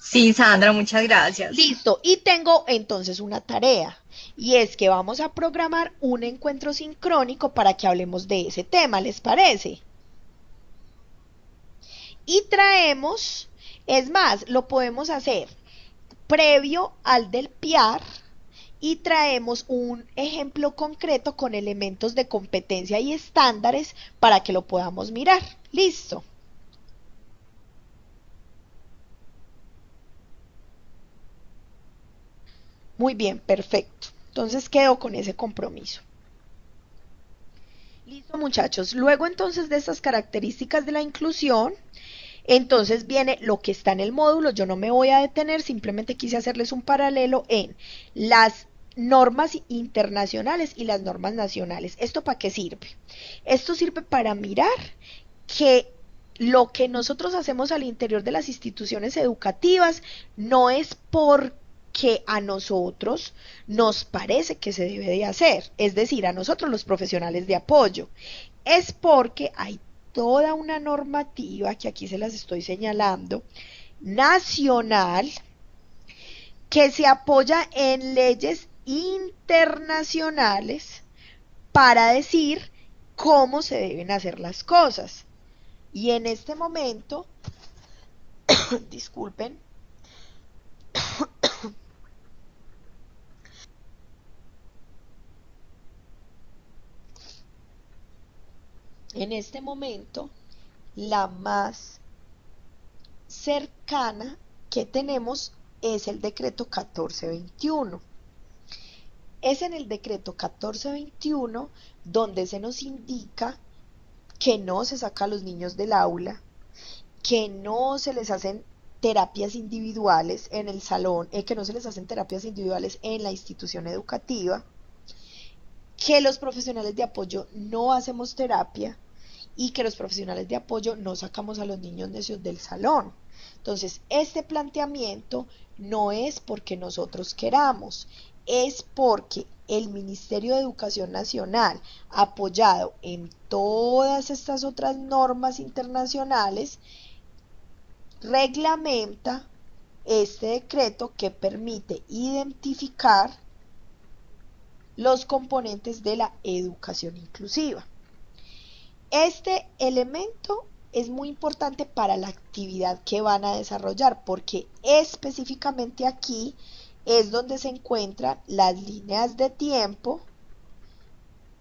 [SPEAKER 3] Sí, Sandra, muchas gracias.
[SPEAKER 1] Listo, y tengo entonces una tarea, y es que vamos a programar un encuentro sincrónico para que hablemos de ese tema, ¿les parece? Y traemos, es más, lo podemos hacer previo al del PIAR y traemos un ejemplo concreto con elementos de competencia y estándares para que lo podamos mirar. Listo. Muy bien, perfecto. Entonces quedo con ese compromiso. Listo, muchachos. Luego entonces de estas características de la inclusión, entonces viene lo que está en el módulo. Yo no me voy a detener, simplemente quise hacerles un paralelo en las normas internacionales y las normas nacionales. ¿Esto para qué sirve? Esto sirve para mirar que lo que nosotros hacemos al interior de las instituciones educativas no es porque a nosotros nos parece que se debe de hacer, es decir, a nosotros los profesionales de apoyo, es porque hay toda una normativa, que aquí se las estoy señalando, nacional, que se apoya en leyes internacionales para decir cómo se deben hacer las cosas. Y en este momento, disculpen, en este momento, la más cercana que tenemos es el decreto 1421. Es en el decreto 1421 donde se nos indica que no se saca a los niños del aula, que no se les hacen terapias individuales en el salón, que no se les hacen terapias individuales en la institución educativa, que los profesionales de apoyo no hacemos terapia y que los profesionales de apoyo no sacamos a los niños necios del salón. Entonces, este planteamiento no es porque nosotros queramos, es porque el Ministerio de Educación Nacional, apoyado en todas estas otras normas internacionales, reglamenta este decreto que permite identificar los componentes de la educación inclusiva. Este elemento es muy importante para la actividad que van a desarrollar, porque específicamente aquí es donde se encuentran las líneas de tiempo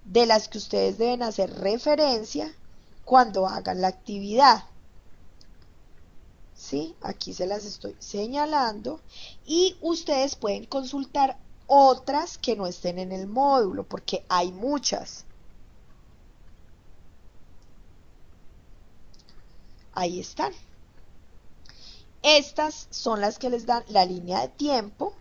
[SPEAKER 1] de las que ustedes deben hacer referencia cuando hagan la actividad. ¿Sí? Aquí se las estoy señalando y ustedes pueden consultar otras que no estén en el módulo, porque hay muchas. Ahí están. Estas son las que les dan la línea de tiempo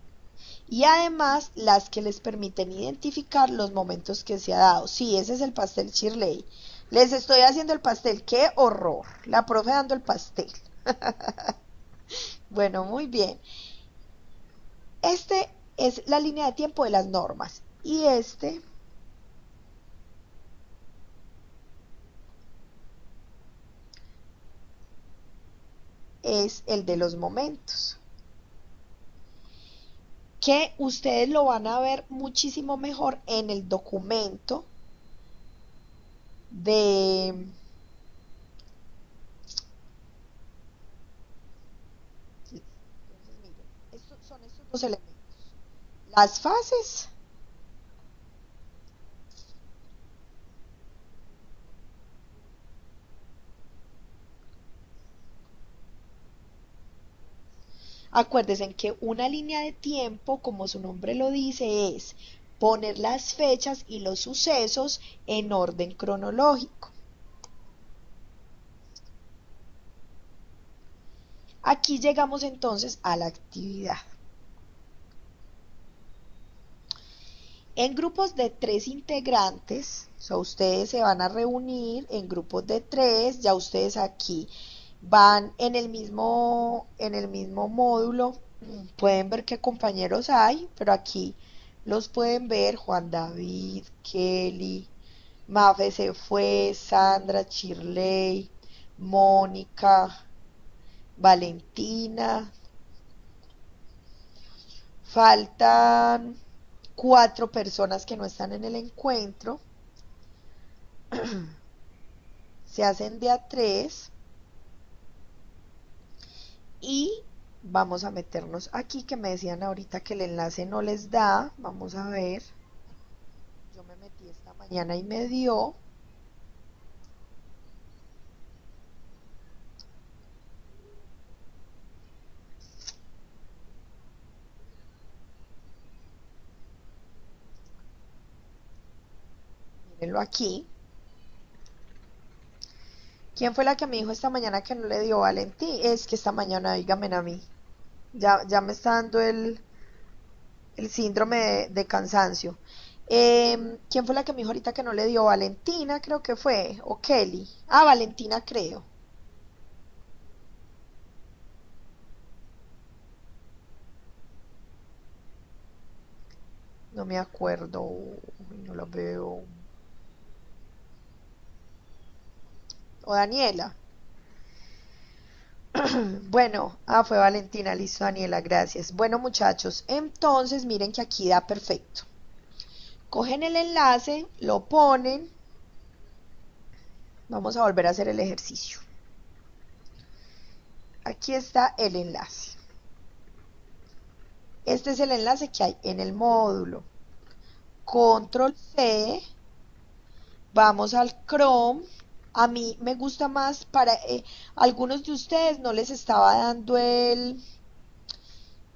[SPEAKER 1] y además las que les permiten identificar los momentos que se ha dado. Sí, ese es el pastel Shirley. Les estoy haciendo el pastel. ¡Qué horror! La profe dando el pastel. Bueno, muy bien. Este es la línea de tiempo de las normas y este es el de los momentos, que ustedes lo van a ver muchísimo mejor en el documento de entonces miren, son estos dos elementos, las fases Acuérdense que una línea de tiempo, como su nombre lo dice, es poner las fechas y los sucesos en orden cronológico. Aquí llegamos entonces a la actividad. En grupos de 3 integrantes, ustedes se van a reunir en grupos de 3, ya ustedes aquí van en el mismo módulo, pueden ver qué compañeros hay, pero aquí los pueden ver: Juan David, Kelly, Mafe se fue, Sandra, Shirley, Mónica, Valentina, Faltan 4 personas que no están en el encuentro. Se hacen de a 3 y vamos a meternos aquí que me decían ahorita que el enlace no les da. Vamos a ver. Yo me metí esta mañana y me dio. Mírenlo aquí. ¿Quién fue la que me dijo esta mañana que no le dio Valentín? Es que esta mañana, dígame a mí. Ya me está dando el síndrome de cansancio. ¿Quién fue la que me dijo ahorita que no le dio? Valentina, creo que fue. O Kelly. Ah, Valentina, creo. No me acuerdo. No la veo. O Daniela. Bueno, fue Valentina, listo, Daniela, gracias. Bueno, muchachos, entonces miren que aquí da perfecto. Cogen el enlace, lo ponen. Vamos a volver a hacer el ejercicio. Aquí está el enlace. Este es el enlace que hay en el módulo. Control C. Vamos al Chrome. A mí me gusta más para algunos de ustedes no les estaba dando el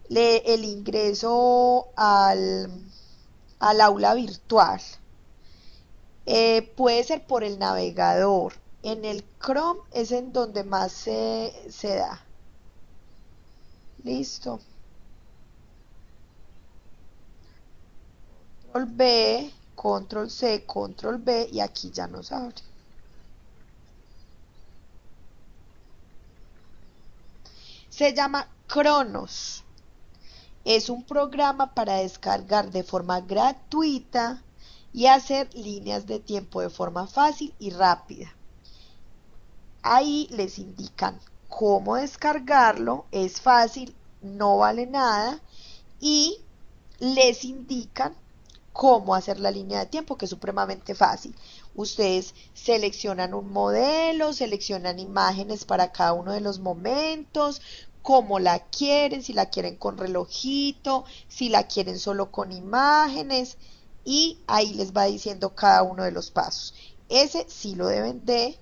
[SPEAKER 1] ingreso al aula virtual. Puede ser por el navegador. En el Chrome es en donde más se da. Listo. Control B, Control C, Control V y aquí ya nos abre. Se llama Cronos. Es un programa para descargar de forma gratuita y hacer líneas de tiempo de forma fácil y rápida. Ahí les indican cómo descargarlo, es fácil, no vale nada y les indican cómo hacer la línea de tiempo, que es supremamente fácil. Ustedes seleccionan un modelo, seleccionan imágenes para cada uno de los momentos, cómo la quieren, si la quieren con relojito, si la quieren solo con imágenes, y ahí les va diciendo cada uno de los pasos. Ese sí lo deben de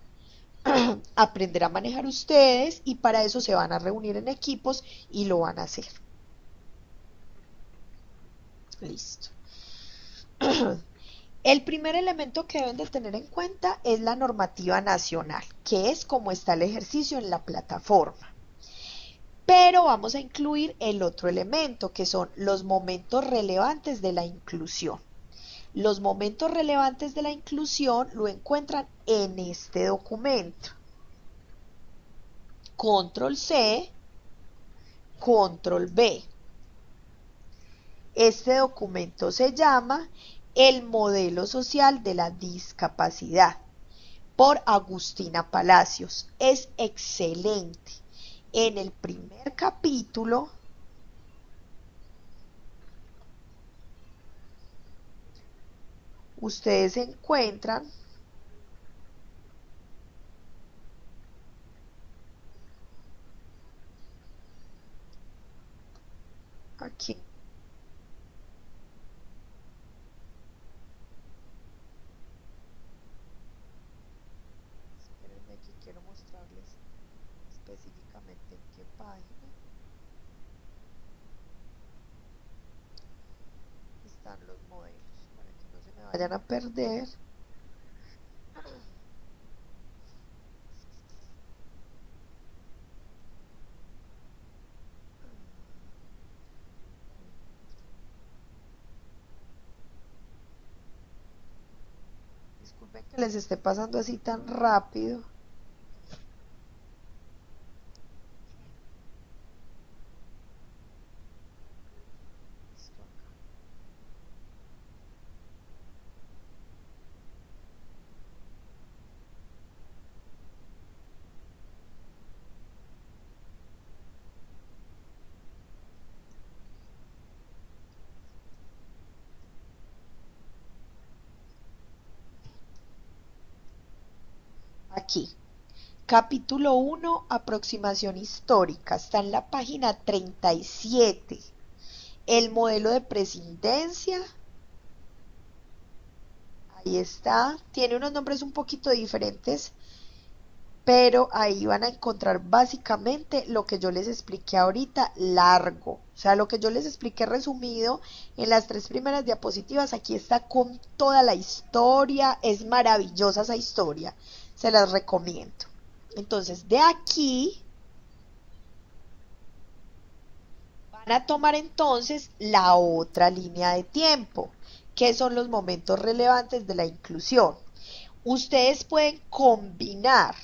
[SPEAKER 1] aprender a manejar ustedes y para eso se van a reunir en equipos y lo van a hacer. Listo. El primer elemento que deben de tener en cuenta es la normativa nacional, que es como está el ejercicio en la plataforma. Pero vamos a incluir el otro elemento, que son los momentos relevantes de la inclusión. Los momentos relevantes de la inclusión lo encuentran en este documento. Control C, Control V. Este documento se llama El modelo social de la discapacidad por Agustina Palacios. Es excelente. En el primer capítulo ustedes encuentran aquí. Espérenme que quiero mostrarles específicamente en qué página están los modelos para que no se me vayan a perder. Disculpen que les esté pasando así tan rápido. Listo acá. aquí. Capítulo 1, aproximación histórica. Está en la página 37. El modelo de presidencia. Ahí está. Tiene unos nombres un poquito diferentes, pero ahí van a encontrar básicamente lo que yo les expliqué ahorita largo. O sea, lo que yo les expliqué resumido en las 3 primeras diapositivas, aquí está con toda la historia. Es maravillosa esa historia, se las recomiendo. Entonces, de aquí van a tomar entonces la otra línea de tiempo, que son los momentos relevantes de la inclusión. Ustedes pueden combinar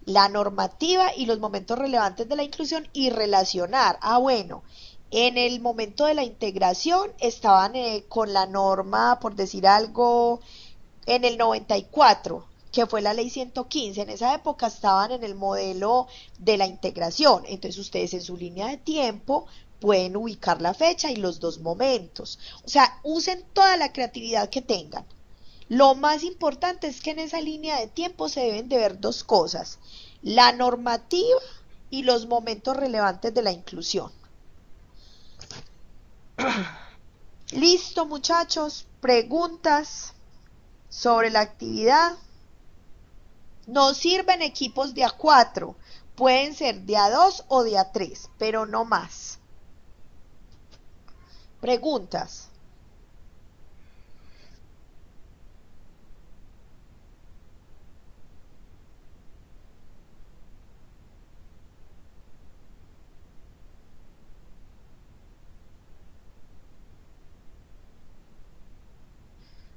[SPEAKER 1] la normativa y los momentos relevantes de la inclusión y relacionar. Bueno, en el momento de la integración estaban con la norma, por decir algo, en el 94, que fue la ley 115. En esa época estaban en el modelo de la integración. Entonces ustedes en su línea de tiempo pueden ubicar la fecha y los dos momentos. O sea, usen toda la creatividad que tengan. Lo más importante es que en esa línea de tiempo se deben de ver dos cosas: la normativa y los momentos relevantes de la inclusión. Listo, muchachos. ¿Preguntas sobre la actividad? Nos sirven equipos de A4. Pueden ser de A2 o de A3, pero no más. ¿Preguntas?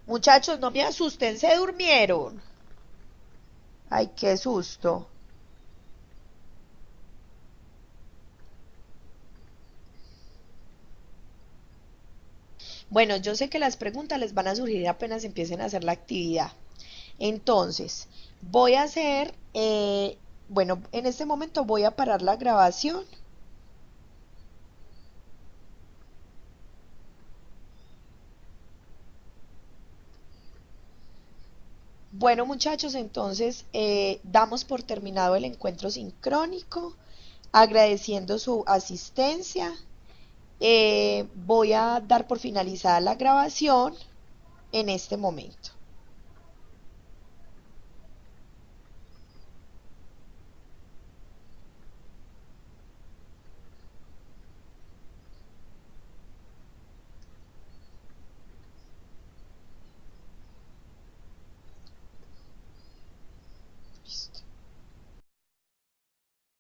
[SPEAKER 1] Muchachos, no me asusten, se durmieron. Ay, qué susto. Bueno, yo sé que las preguntas les van a surgir apenas empiecen a hacer la actividad. Entonces, voy a hacer, bueno, en este momento voy a parar la grabación. Bueno, muchachos, entonces damos por terminado el encuentro sincrónico, agradeciendo su asistencia. Voy a dar por finalizada la grabación en este momento.